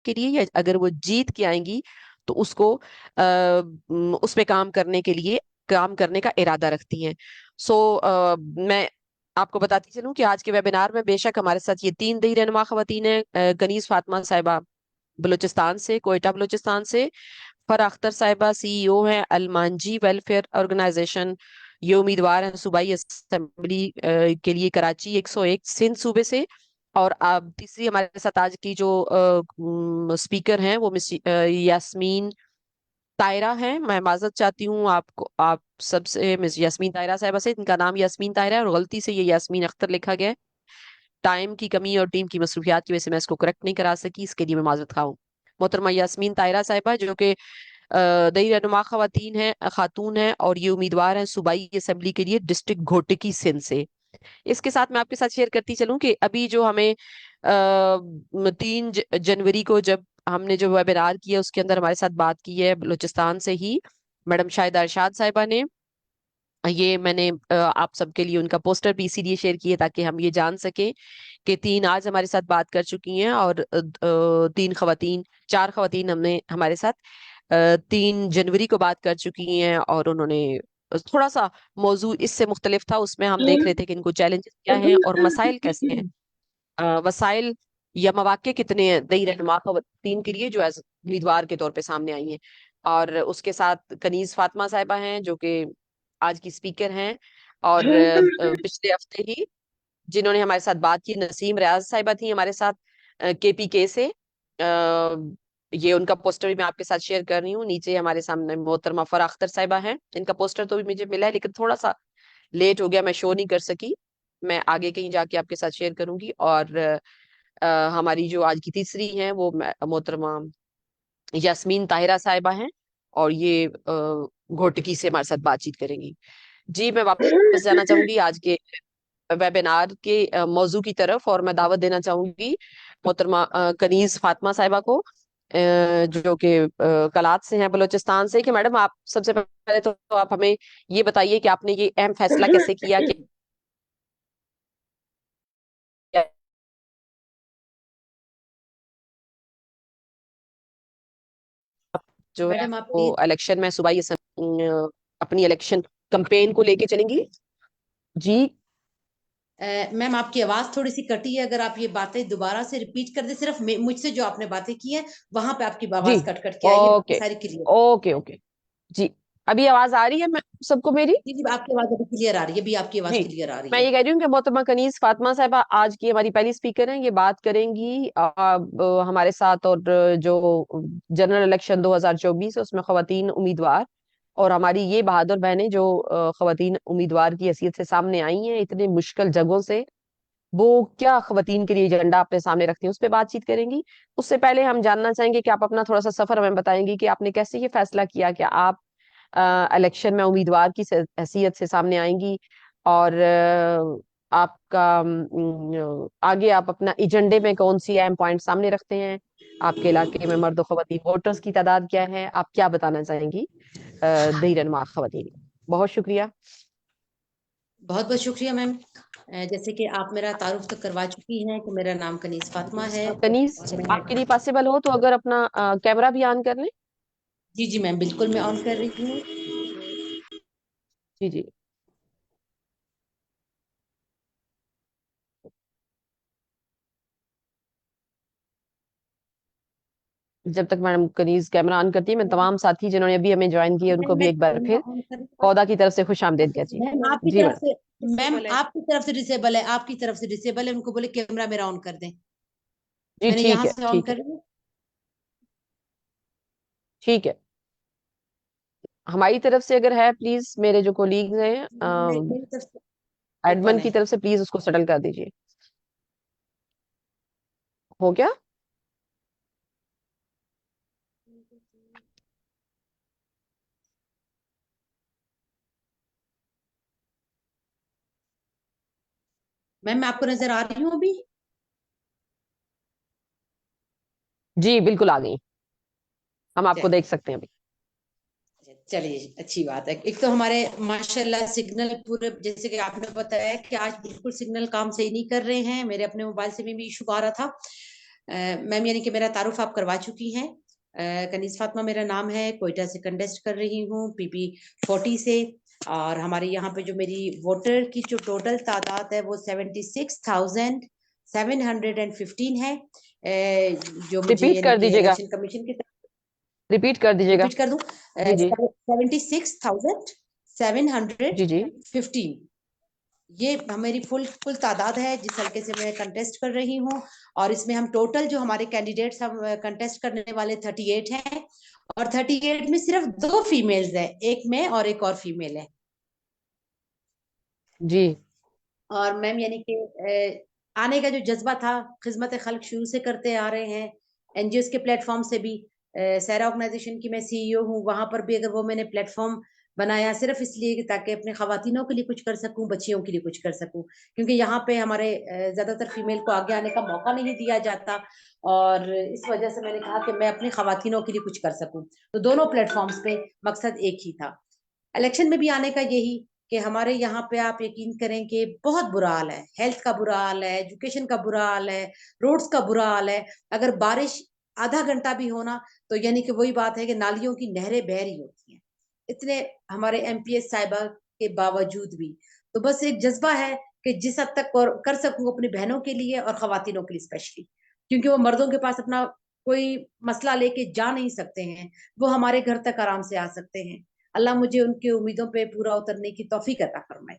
के लिए, या अगर वो जीत के आएंगी तो उसको उस पे काम करने का इरादा रखती हैं। सो मैं आपको बताती चलूं कि आज के वेबिनार में बेशक हमारे साथ ये 3 दही रहनुमा खवातीन हैं। कनीज फातिमा साहिबा बलूचिस्तान से, कोयटा बलूचिस्तान से। फरा अख्तर साहिबा सीईओ हैं अलमांजी वेलफेयर ऑर्गेनाइजेशन। ये उम्मीदवार हैं सूबाई असेंबली के लिए कराची 101 सिंध सूबे से। और अब तीसरी हमारे साथ आज की जो स्पीकर हैं वो मिस यास्मीन तायरा हैं। मैं माजरत चाहती हूँ आपको, आप सबसे, मिस यास्मीन तायरा साहिबा से। इनका नाम यास्मीन तायरा है और गलती से ये यास्मीन अख्तर लिखा गया है। टाइम की कमी और टीम की मसरूफियात की वजह से मैं इसको करेक्ट नहीं करा सकी, इसके लिए मैं माजरत खाऊं। मोहतरमा यास्मीन तायरा साहिबा जो कि दही रहनुमा खातून है और ये उम्मीदवार हैं सूबाई असेंबली के लिए डिस्ट्रिक्ट घोटिकी सिंध से। इसके साथ मैं आपके साथ शेयर करती चलूं कि अभी जो हमें 3 जनवरी को जब हमने जो वेबिनार किया उसके अंदर हमारे साथ बात की है बलूचिस्तान से ही मैडम शाहिदा अरशाद साहिबा ने। ये मैंने आप सबके लिए उनका पोस्टर भी इसीलिए शेयर किया ताकि हम ये जान सकें कि 3 आज हमारे साथ बात कर चुकी हैं और 4 खवातीन हमने हमारे साथ 3 जनवरी को बात कर चुकी हैं। और उन्होंने थोड़ा सा मौजू इससे मुख्तलिफ था, उसमें हम देख रहे थे कि इनको चैलेंजेस क्या हैं और मसाइल कैसे हैं, वसाइल या मौके कितने हैं दही रहनुमा खवातीन के लिए जो एज उम्मीदवार के तौर पे सामने आई हैं। और उसके साथ कनीज फातिमा साहिबा हैं जो कि आज की स्पीकर हैं। और पिछले हफ्ते ही जिन्होंने हमारे साथ बात की नसीम रियाज साहिबा थी हमारे साथ केपीके से। ये उनका पोस्टर भी मैं आपके साथ शेयर कर रही हूँ। नीचे हमारे सामने मोहतरमा फरा अख्तर साहिबा हैं, इनका पोस्टर तो भी मुझे मिला है लेकिन थोड़ा सा लेट हो गया, मैं शो नहीं कर सकी। मैं आगे कहीं जाके आपके साथ शेयर करूंगी। और हमारी जो आज की तीसरी हैं वो मोहतरमा यास्मीन ताहिरा साहिबा हैं और ये घोटकी से हमारे साथ बातचीत करेंगी। जी मैं वापस जाना चाहूंगी आज के वेबिनार के मौजू की तरफ और मैं दावत देना चाहूंगी मोहतरमा कनीज फातिमा साहिबा को, जो कि कलात से हैं बलूचिस्तान से, कि मैडम आप सबसे पहले तो आप हमें ये बताइए कि आपने ये अहम फैसला कैसे किया कि जो है मैडम आप वो प्लीज। इलेक्शन में सुबह ये अपनी इलेक्शन कंपेन को लेके चलेंगी। जी मैम आपकी आवाज थोड़ी सी कटी है, अगर आप ये बातें दोबारा से रिपीट कर दे, सिर्फ मुझसे जो आपने बातें की हैं वहां पे आपकी जी आवाज कट कट के आई है, बाकी ओके सारी क्लियर। Okay okay. जी अभी आवाज आ रही है मैं सबको मेरी? जी जी, आपकी आवाज अभी क्लियर आ रही है, अभी आपकी आवाज जी क्लियर आ रही मैं है। ये कह रही हूँ कि मोहतरमा कनीज फातिमा साहिबा आज की हमारी पहली स्पीकर हैं, ये बात करेंगी हमारे साथ। और जो जनरल इलेक्शन 2024 है उसमें खवातीन उम्मीदवार और हमारी ये बहादुर बहनें जो खवातीन उम्मीदवार की हैसियत से सामने आई हैं इतने मुश्किल जगहों से, वो क्या खवातीन के लिए एजेंडा अपने सामने रखती हैं उस पर बातचीत करेंगी। उससे पहले हम जानना चाहेंगे कि आप अपना थोड़ा सा सफर हमें बताएंगी कि आपने कैसे ये फैसला किया कि आप इलेक्शन में उम्मीदवार की हैसियत से सामने आएंगी। और आपका आगे आप अपना एजेंडे में कौन सी अहम पॉइंट सामने रखते हैं, आपके इलाके में मर्द खवातीन वोटर्स की तादाद क्या है, आप क्या बताना चाहेंगी दही रहनुमा खवातीन को? बहुत शुक्रिया। बहुत बहुत शुक्रिया मैम। जैसे कि आप मेरा तारुफ तो करवा चुकी हैं कि मेरा नाम कनीज फातिमा है कनीज और मैं। आपके लिए पॉसिबल हो तो अगर अपना कैमरा भी ऑन कर लें। जी जी मैम, बिल्कुल मैं ऑन कर रही हूँ। जी जी जब तक मैडम कनीज कैमरा ऑन करती है मैं तमाम साथी जिन्होंने अभी हमें ज्वाइन किया उनको मैम भी मैं एक बार कैमरा फिर ऑन कर रही हूँ। पौधा की तरफ से खुश आमदेद कहती मैम आपकी हूँ। जी तरफ मैडम। से, मैम आपकी तरफ से डिसेबल है, आपकी तरफ से डिसेबल है, उनको बोले कैमरा मेरा ऑन कर दें। जी मैंने ठीक यहाँ है से ऑन ठीक कर है रही हूँ। ठीक है। हमारी तरफ से अगर है प्लीज मेरे जो कोलीग्स हैं मेरी तरफ से ओपन एडमन है। की तरफ से प्लीज उसको सेटल कर दीजिए। हो गया? मैम मैं आपको नजर आ रही हूँ अभी? जी बिल्कुल आ गई, हम आपको चलिए। देख सकते हैं अभी। चलिए अच्छी बात है। एक तो हमारे माशाल्लाह सिग्नल पूरे, जैसे कि आपने बताया कि आज बिल्कुल सिग्नल काम सही नहीं कर रहे हैं, मेरे अपने मोबाइल से भी इशू आ रहा था। मैम यानी कि मेरा तारुफ आप करवा चुकी हैं। कनीज फातिमा मेरा नाम है, कोयटा से कंटेस्ट कर रही हूँ, पीपी 40 से। और हमारे यहाँ पे जो मेरी वोटर की जो टोटल तादाद है वो 76,715 है। जो मुझे रिपीट यानी कर कि दीजिएगा, इलेक्शन कमीशन की तरफ। रिपीट कर दीजिएगा। रिपीट कर दूं? जी जी। 76,715। जी जी। ये मेरी फुल फुल तादाद है जिस हल्के से मैं कंटेस्ट कर रही हूँ। और इसमें हम टोटल जो हमारे कैंडिडेट्स हम कंटेस्ट करने वाले 38 हैं। और 38 में सिर्फ दो फीमेल्स है, एक मैं और एक और फीमेल है। जी और मैम यानी कि आने का जो जज्बा था, खिदमत खल्क शुरू से करते आ रहे हैं, एनजीओ के प्लेटफॉर्म से भी। सहरा ऑर्गेनाइजेशन की मैं सीईओ हूँ, वहां पर भी अगर वो मैंने प्लेटफॉर्म बनाया सिर्फ इसलिए कि ताकि अपने खवातीनों के लिए कुछ कर सकूं, बच्चियों के लिए कुछ कर सकूं, क्योंकि यहाँ पे हमारे ज्यादातर फीमेल को आगे आने का मौका नहीं दिया जाता। और इस वजह से मैंने कहा कि मैं अपनी खवातीनों के लिए कुछ कर सकूं। तो दोनों प्लेटफॉर्म्स पे मकसद एक ही था। इलेक्शन में भी आने का यही, कि हमारे यहाँ पे आप यकीन करें कि बहुत बुरा हाल है, हेल्थ का बुरा हाल है, एजुकेशन का बुरा हाल है, रोड्स का बुरा हाल है। अगर बारिश आधा घंटा भी होना तो यानी कि वही बात है कि नालियों की नहरें बह रही होती हैं, इतने हमारे एमपीएस साहिबा के बावजूद भी। तो बस एक जज्बा है कि जिस हद तक कर सकूं अपनी बहनों के लिए और खवातीनों के लिए स्पेशली, क्योंकि वो मर्दों के पास अपना कोई मसला लेके जा नहीं सकते हैं, वो हमारे घर तक आराम से आ सकते हैं। अल्लाह मुझे उनकी उम्मीदों पे पूरा उतरने की तौफीक अता फरमाए।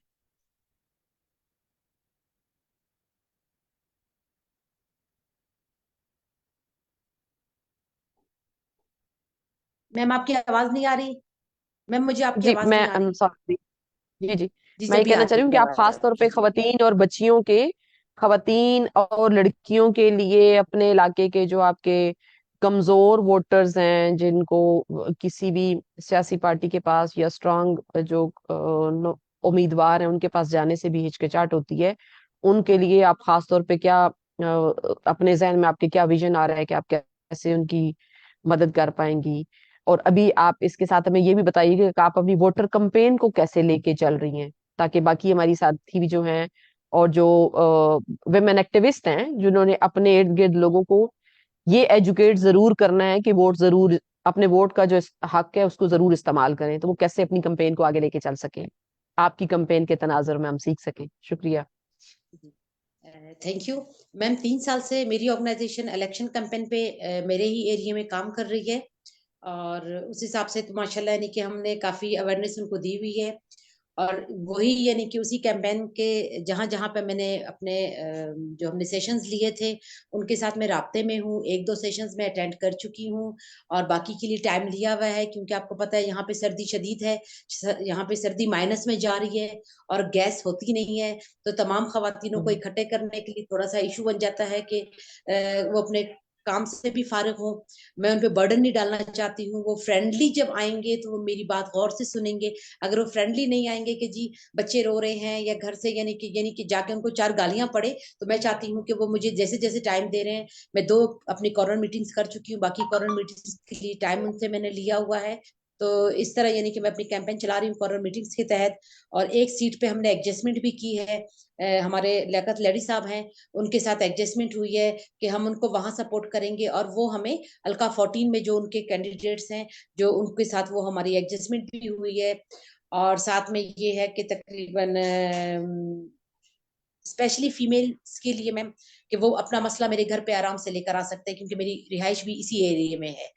मैम आपकी आवाज नहीं आ रही। मैम मुझे आपकी जी। आवाज मैं नहीं आ रही। सॉरी। जी जी। जी मैं जी, ये अभी आ कहना चाह रही रही हूँ कि है आप खास आवाज। तौर पे खवातीन और बच्चियों के, खवातीन और लड़कियों के लिए अपने इलाके के जो आपके कमजोर वोटर्स हैं, जिनको किसी भी सियासी पार्टी के पास या स्ट्रांग जो उम्मीदवार हैं उनके पास जाने से भी हिचकिचाहट होती है, उनके लिए आप खास तौर पे क्या अपने जहन में आपके क्या विजन आ रहा है कि आप कैसे उनकी मदद कर पाएंगी? और अभी आप इसके साथ हमें ये भी बताइए कि आप अपनी वोटर कैंपेन को कैसे लेके चल रही हैं, ताकि बाकी हमारी साथी भी जो हैं और जो विमेन एक्टिविस्ट हैं जिन्होंने अपने इर्द गिर्द लोगों को ये एजुकेट जरूर करना है कि वोट जरूर, अपने वोट का जो हक है उसको जरूर इस्तेमाल करें, तो वो कैसे अपनी कैंपेन को आगे लेके चल सकें, आपकी कैंपेन के तनाजुर में हम सीख सकें। शुक्रिया। Thank you. मैम 3 साल से मेरी ऑर्गेनाइजेशन इलेक्शन कैंपेन पे मेरे ही एरिया में काम कर रही है। और उस हिसाब से तो माशाल्लाह यानी कि हमने काफी अवेयरनेस उनको दी हुई है। और वही यानी कि उसी कैंपेन के जहां जहां पे मैंने अपने जो हमने सेशंस लिए थे उनके साथ मैं राब्ते में हूँ। एक दो सेशंस मैं अटेंड कर चुकी हूँ और बाकी के लिए टाइम लिया हुआ है, क्योंकि आपको पता है यहाँ पे सर्दी शदीद है। यहाँ पे सर्दी माइनस में जा रही है और गैस होती नहीं है। तो तमाम खवातीनों को हम्म। इकट्ठे करने के लिए थोड़ा सा इशू बन जाता है कि वो अपने काम से भी फारिग हो। मैं उन पे बर्डन नहीं डालना चाहती हूँ। वो फ्रेंडली जब आएंगे तो वो मेरी बात गौर से सुनेंगे। अगर वो फ्रेंडली नहीं आएंगे कि जी बच्चे रो रहे हैं या घर से यानी कि जाके उनको चार गालियां पड़े, तो मैं चाहती हूँ कि वो मुझे जैसे जैसे टाइम दे रहे हैं। मैं 2 अपनी कॉर्नर मीटिंग्स कर चुकी हूँ, बाकी कॉर्नर मीटिंग्स के लिए टाइम उनसे मैंने लिया हुआ है। तो इस तरह यानी कि मैं अपनी कैंपेन चला रही हूँ कॉर्नर मीटिंग्स के तहत। और एक सीट पे हमने एडजस्टमेंट भी की है। हमारे लियाकत लेडी साहब हैं, उनके साथ एडजस्टमेंट हुई है कि हम उनको वहां सपोर्ट करेंगे और वो हमें अलका 14 में जो उनके कैंडिडेट्स हैं, जो उनके साथ वो हमारी एडजस्टमेंट भी हुई है। और साथ में ये है कि तकरीबन स्पेशली फीमेल्स के लिए मैम, कि वो अपना मसला मेरे घर पे आराम से लेकर आ सकते हैं, क्योंकि मेरी रिहाइश भी इसी एरिया में है।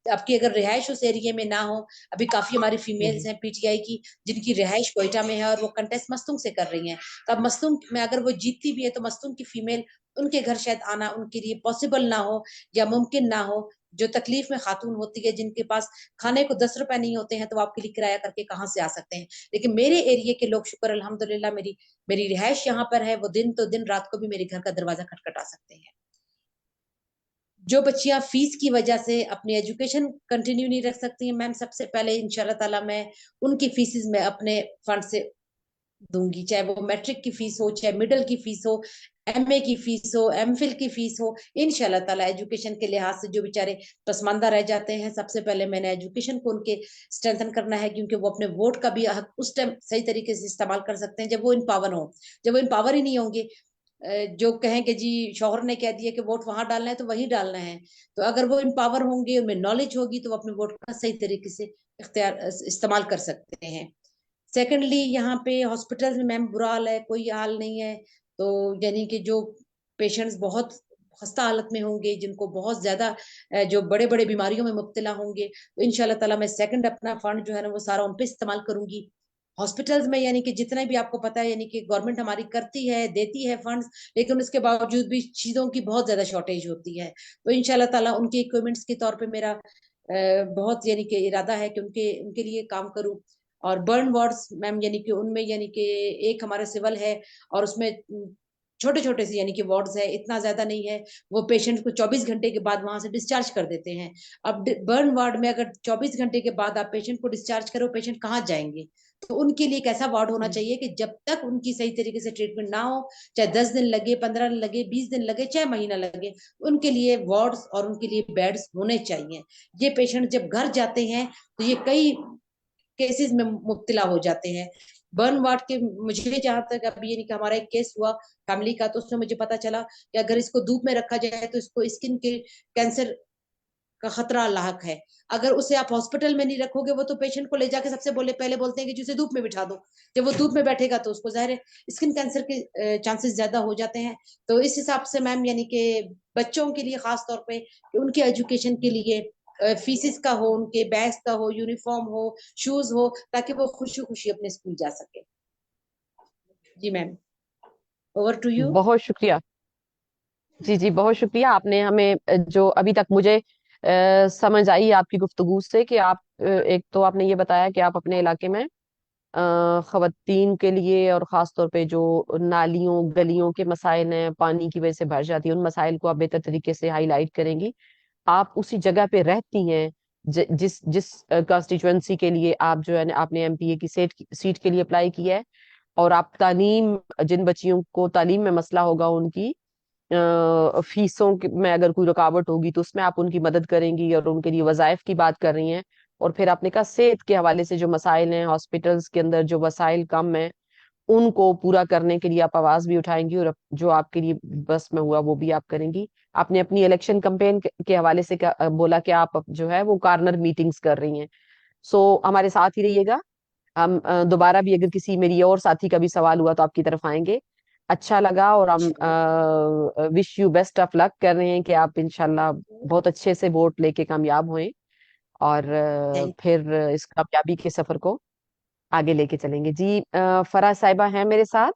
आपकी अगर रिहाइश उस एरिया में ना हो, अभी काफी हमारी फीमेल्स हम्म। हैं पीटीआई की जिनकी रिहाइश कोयटा में है और वो कंटेस्ट मस्तूंग से कर रही हैं। तो अब मस्तूंग में अगर वो जीतती भी है तो मस्तूंग की फीमेल उनके घर शायद आना उनके लिए पॉसिबल ना हो या मुमकिन ना हो। जो तकलीफ में खातून होती है, जिनके पास खाने को 10 रुपए नहीं होते हैं, तो वो आपके लिए किराया करके कहाँ से आ सकते हैं। लेकिन मेरे एरिया के लोग, शुक्र अल्हम्दुलिल्लाह, मेरी मेरी रिहाइश यहाँ पर है, वो दिन तो दिन रात को भी मेरे घर का दरवाजा खटखटा सकते हैं। जो बच्चियां फीस की वजह से अपनी एजुकेशन कंटिन्यू नहीं रख सकती हैं मैम, सबसे पहले इंशाल्लाह ताला मैं उनकी फीसिस में अपने फंड से दूंगी, चाहे वो मैट्रिक की फीस हो, चाहे मिडिल की फीस हो, एमए की फीस हो, एमफिल की फीस हो। इंशाल्लाह ताला एजुकेशन के लिहाज से जो बेचारे पसमानदा रह जाते हैं, सबसे पहले मैंने एजुकेशन को उनके स्ट्रेंथन करना है, क्योंकि वो अपने वोट का भी हक उस टाइम सही तरीके से इस्तेमाल कर सकते हैं जब वो इन पावर हो। जब वो इन पावर ही नहीं होंगे, जो कहें कि जी शौहर ने कह दिया कि वोट वहां डालना है तो वही डालना है। तो अगर वो एम्पावर होंगे, उनमें नॉलेज होगी, तो वो अपने वोट का सही तरीके से इख्तियार इस्तेमाल कर सकते हैं। सेकेंडली, यहाँ पे हॉस्पिटल में मैम बुरा हाल है, कोई हाल नहीं है। तो यानी कि जो पेशेंट्स बहुत खस्ता हालत में होंगे, जिनको बहुत ज्यादा जो बड़े बड़े बीमारियों में मुब्तला होंगे, तो इंशाल्लाह ताला मैं सेकंड अपना फंड जो है ना वो सारा उन पे इस्तेमाल करूंगी। हॉस्पिटल्स में यानी कि जितना भी आपको पता है, यानी कि गवर्नमेंट हमारी करती है, देती है फंड्स, लेकिन उसके बावजूद भी चीजों की बहुत ज्यादा शॉर्टेज होती है। तो इंशाल्लाह ताला उनके इक्विपमेंट्स के तौर पे मेरा बहुत यानी कि इरादा है कि उनके उनके लिए काम करूं। और बर्न वार्ड्स मैम, यानी कि उनमें यानी कि एक हमारा सिविल है, और उसमें छोटे छोटे से यानी कि वार्ड्स है, इतना ज्यादा नहीं है। वो पेशेंट को 24 घंटे के बाद वहां से डिस्चार्ज कर देते हैं। अब बर्न वार्ड में अगर 24 घंटे के बाद आप पेशेंट को डिस्चार्ज करो, पेशेंट कहाँ जाएंगे? तो उनके लिए एक ऐसा वार्ड होना चाहिए कि जब तक उनकी सही तरीके से ट्रीटमेंट ना हो, चाहे 10 दिन लगे, 15 दिन लगे, 20 दिन लगे, चाहे महीना लगे, उनके लिए वार्ड्स और उनके लिए बेड्स होने चाहिए। ये पेशेंट जब घर जाते हैं तो ये कई केसेस में मुब्तला हो जाते हैं। बर्न वार्ड के, मुझे जहां तक अभी ये नहीं कि हमारा एक केस हुआ फैमिली का, तो उसमें मुझे पता चला कि अगर इसको धूप में रखा जाए तो इसको स्किन के कैंसर का खतरा लाक है। अगर उसे आप हॉस्पिटल में नहीं रखोगे, वो तो पेशेंट को ले जाके सबसे पहले बोलते हैं कि जिसे धूप में बिठा दो। जब वो धूप में बैठेगा तो उसको ज़ाहिर है स्किन कैंसर के चांसेस ज्यादा हो जाते हैं। तो इस हिसाब से मैम, यानी कि बच्चों के लिए खास तौर पे कि उनके एजुकेशन के लिए फीसिस का हो, उनके बैग्स का हो, यूनिफॉर्म हो, शूज हो, ताकि वो खुशी खुशी अपने स्कूल जा सके। जी मैम, ओवर टू यू। बहुत शुक्रिया। जी जी, बहुत शुक्रिया। आपने हमें जो अभी तक मुझे समझ आई आपकी गुफ्तगू से कि आप एक तो आपने ये बताया कि आप अपने इलाके में खवातीन के लिए और ख़ास तौर पे जो नालियों गलियों के मसाइल हैं, पानी की वजह से भर जाती है, उन मसाइल को आप बेहतर तरीके से हाईलाइट करेंगी। आप उसी जगह पे रहती हैं जिस जिस कंस्टिट्यूएंसी के लिए आप जो है आपने एमपीए की सीट के लिए अप्लाई किया है। और आप तालीम, जिन बच्चियों को तालीम में मसला होगा उनकी में अगर कोई रुकावट होगी तो उसमें आप उनकी मदद करेंगी और उनके लिए वजायफ की बात कर रही हैं। और फिर आपने कहा सेहत के हवाले से जो मसाइल हैं, हॉस्पिटल्स के अंदर जो वसाइल कम हैं, उनको पूरा करने के लिए आप आवाज भी उठाएंगी और जो आपके लिए बस में हुआ वो भी आप करेंगी। आपने अपनी इलेक्शन कैंपेन के हवाले से बोला कि आप जो है वो कॉर्नर मीटिंग्स कर रही हैं। सो हमारे साथ ही रहिएगा। हम दोबारा भी अगर किसी मेरी और साथी का भी सवाल हुआ तो आपकी तरफ आएंगे। अच्छा लगा, और हम wish you best of luck कर रहे हैं कि आप इंशाल्लाह बहुत अच्छे से वोट लेके कामयाब हुए, और थैंक फिर इस कामयाबी के सफर को आगे लेके चलेंगे। जी फराज साहिबा हैं मेरे साथ।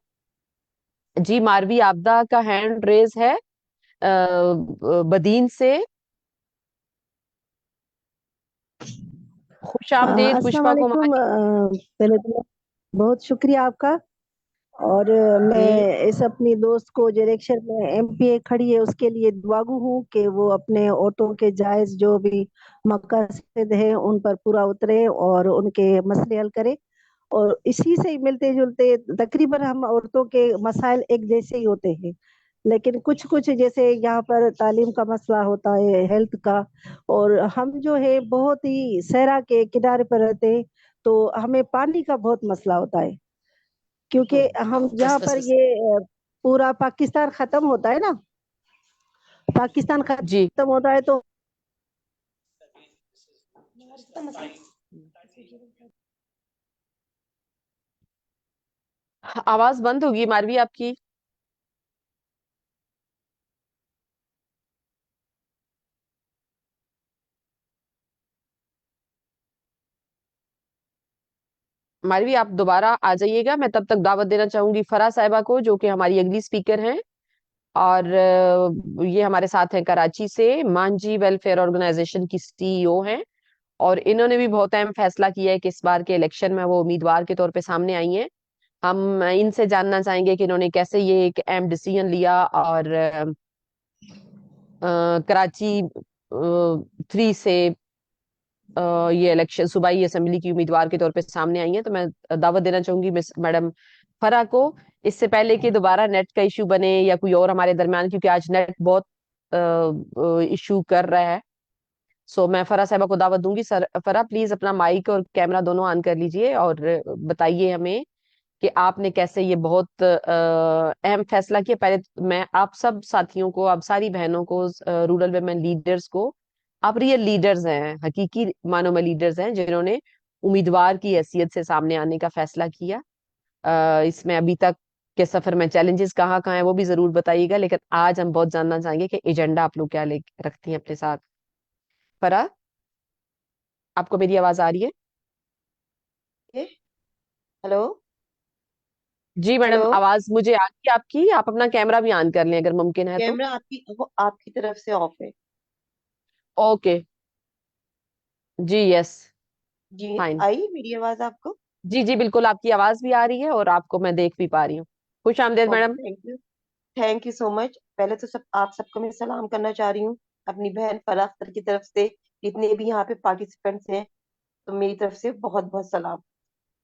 जी मारवी आपदा का हैंड रेज है बदीन से। खुश आमदेद अस्सलाम पुष्पा वालेकुम। कुमारी। पहले तो बहुत शुक्रिया आपका। और जी मैं इस अपनी दोस्त को जो इलेक्शन में एमपीए खड़ी है उसके लिए दुआगू हूँ कि वो अपने औरतों के जायज जो भी मकासद हैं उन पर पूरा उतरे और उनके मसले हल करे। और इसी से ही मिलते जुलते तकरीबन हम औरतों के मसाइल एक जैसे ही होते हैं, लेकिन कुछ कुछ जैसे यहाँ पर तालीम का मसला होता है, हेल्थ का। और हम जो है बहुत ही सहरा के किनारे पर रहते हैं, तो हमें पानी का बहुत मसला होता है। क्योंकि हम बस जहाँ बस पर बस। पूरा पाकिस्तान खत्म होता है ना, पाकिस्तान जी। खत्म होता है तो आवाज बंद होगी मारवी आपकी। मारवी आप दोबारा आ जाइएगा। मैं तब तक दावत देना चाहूंगी फरा साहिबा को, जो कि हमारी अगली स्पीकर हैं। और ये हमारे साथ हैं कराची से, मांझी वेलफेयर ऑर्गेनाइजेशन की सीईओ हैं। और इन्होंने भी बहुत अहम फैसला किया है कि इस बार के इलेक्शन में वो उम्मीदवार के तौर पे सामने आई हैं। हम इनसे जानना चाहेंगे कि इन्होंने कैसे ये एक अहम डिसीजन लिया, और कराची 3 से ये इलेक्शन सूबाई असेंबली की उम्मीदवार के तौर पे सामने आई हैं। तो मैं दावत देना चाहूंगी मिस मैडम फरा को। इससे पहले कि दोबारा नेट का इशू बने या कोई और हमारे दरमियान, क्योंकि आज नेट बहुत इशू कर रहा है। सो मैं फरा साहबा को दावत दूंगी। सर फरा, प्लीज अपना माइक और कैमरा दोनों ऑन कर लीजिए और बताइए हमें कि आपने कैसे ये बहुत अहम फैसला किया। पहले मैं आप सब साथियों को, आप सारी बहनों को, रूरल वुमेन लीडर्स को, आप रियल लीडर्स हैं, हकीकी मानव में लीडर्स हैं, जिन्होंने उम्मीदवार की हैसियत से सामने आने का फैसला किया। इसमें अभी तक के सफर में चैलेंजेस कहाँ कहाँ है वो भी जरूर बताइएगा, लेकिन आज हम बहुत जानना चाहेंगे कि एजेंडा आप लोग क्या ले रखती हैं अपने साथ। फरा, आपको मेरी आवाज आ रही है? हेलो। जी मैडम, हेलो। आवाज मुझे आ रही है आपकी। आप अपना कैमरा भी ऑन कर लें अगर मुमकिन है तो। कैमरा आपकी वो आपकी तरफ से ऑफ है। ओके। जी यस। जी। फाइन। आई मेरी आवाज आपको? जी जी बिल्कुल, आपकी आवाज भी आ रही है और आपको मैं देख भी पा रही हूँ। खुश आमदेद okay, madam. Thank you so much. पहले तो सब आप सबको मैं सलाम करना चाह रही हूँ अपनी बहन फराह अख्तर की तरफ से। जितने भी यहाँ पे पार्टिसिपेंट्स हैं, तो मेरी तरफ से बहुत बहुत सलाम।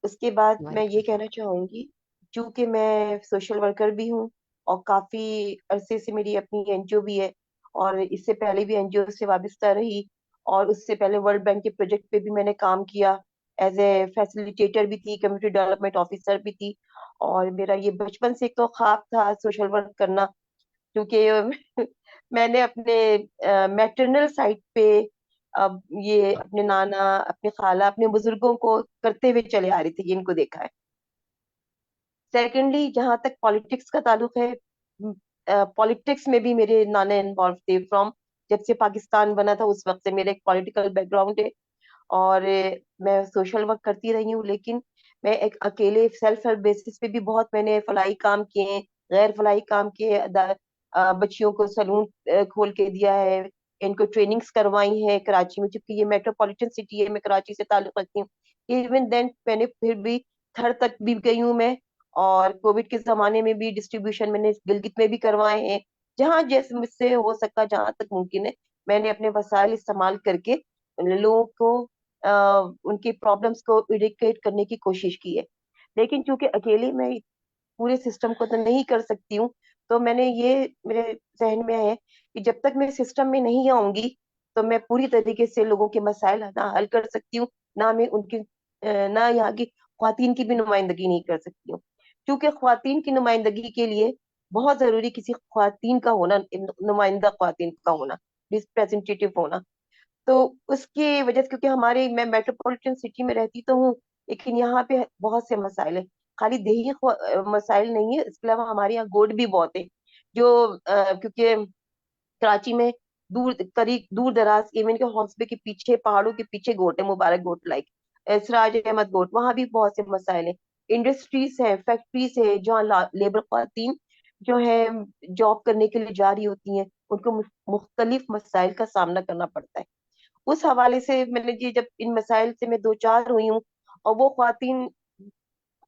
उसके बाद मैं ये वालेकुम। कहना चाहूंगी, चूंकि मैं सोशल वर्कर भी हूँ और काफी अरसे से मेरी अपनी एनजीओ भी है, और इससे पहले भी एनजीओ से वाबस्ता रही, और उससे पहले वर्ल्ड बैंक के प्रोजेक्ट पे भी मैंने काम किया। एज ए फैसिलिटेटर भी थी, कम्युनिटी डेवलपमेंट ऑफिसर भी थी। और मेरा ये बचपन से एक तो ख्वाब था सोशल वर्क करना, क्योंकि मैंने अपने मैटरनल साइड पे अब ये अपने नाना, अपने खाला, अपने बुजुर्गों को करते हुए चले आ रही थी, ये इनको देखा है। सेकेंडली, जहां तक पॉलिटिक्स का ताल्लुक है, पॉलिटिक्स में भी मेरे नाना इन्वॉल्व थे फ्रॉम जब से पाकिस्तान बना था, उस वक्त से मेरा एक पॉलिटिकल बैकग्राउंड है। और मैं सोशल वर्क करती रही हूँ, लेकिन मैं एक अकेले सेल्फ हेल्प बेसिस पे भी बहुत मैंने फलाई काम किए हैं, गैर फलाई काम किए हैं। बच्चियों को सलून खोल के दिया है, इनको ट्रेनिंग्स करवाई है कराची में, क्योंकि ये मेट्रोपॉलिटन सिटी है, मैं कराची से ताल्लुक रखती हूँ। इवन देन मैंने फिर भी थर तक भी गई हूँ मैं। और कोविड के जमाने में भी डिस्ट्रीब्यूशन मैंने गिलगित में भी करवाए हैं। जहाँ जैसे मुझसे हो सका, जहाँ तक मुमकिन है, मैंने अपने वसाइल इस्तेमाल करके लोगों को उनकी प्रॉब्लम्स को इरिकेट करने की कोशिश की है। लेकिन चूंकि अकेले मैं पूरे सिस्टम को तो नहीं कर सकती हूँ, तो मैंने ये मेरे जहन में है कि जब तक मैं सिस्टम में नहीं आऊंगी, तो मैं पूरी तरीके से लोगों के मसाइल ना हल कर सकती हूँ, ना मैं उनकी ना यहाँ की ख्वातीन की भी नुमाइंदगी नहीं कर सकती हूँ। क्योंकि ख्वातीन की नुमाइंदगी के लिए बहुत जरूरी किसी ख्वातीन का होना, नुमाइंदा ख्वातीन का होना, रिप्रेजेंटेटिव होना। तो उसकी वजह से, क्योंकि हमारे मैं मेट्रोपॉलिटन सिटी में रहती तो हूँ, लेकिन यहाँ पे बहुत से मसाइल है। खाली मसाइल नहीं है, इसके अलावा हमारे यहाँ गोट भी बहुत है, जो क्योंकि कराची में दूर दराज, इवन के हौसले के पीछे, पहाड़ों के पीछे गोट है, मुबारक गोट लाइक सिराज अहमद गोट, वहां भी बहुत से मसाइल है। इंडस्ट्रीज है, फैक्ट्रीज है, जहाँ लेबर खातन जो है जॉब करने के लिए जा रही होती हैं, उनको मुख्तलिफ मसाइल का सामना करना पड़ता है। उस हवाले से मैंने जी, जब इन मसाइल से मैं दो चार हुई हूँ, और वो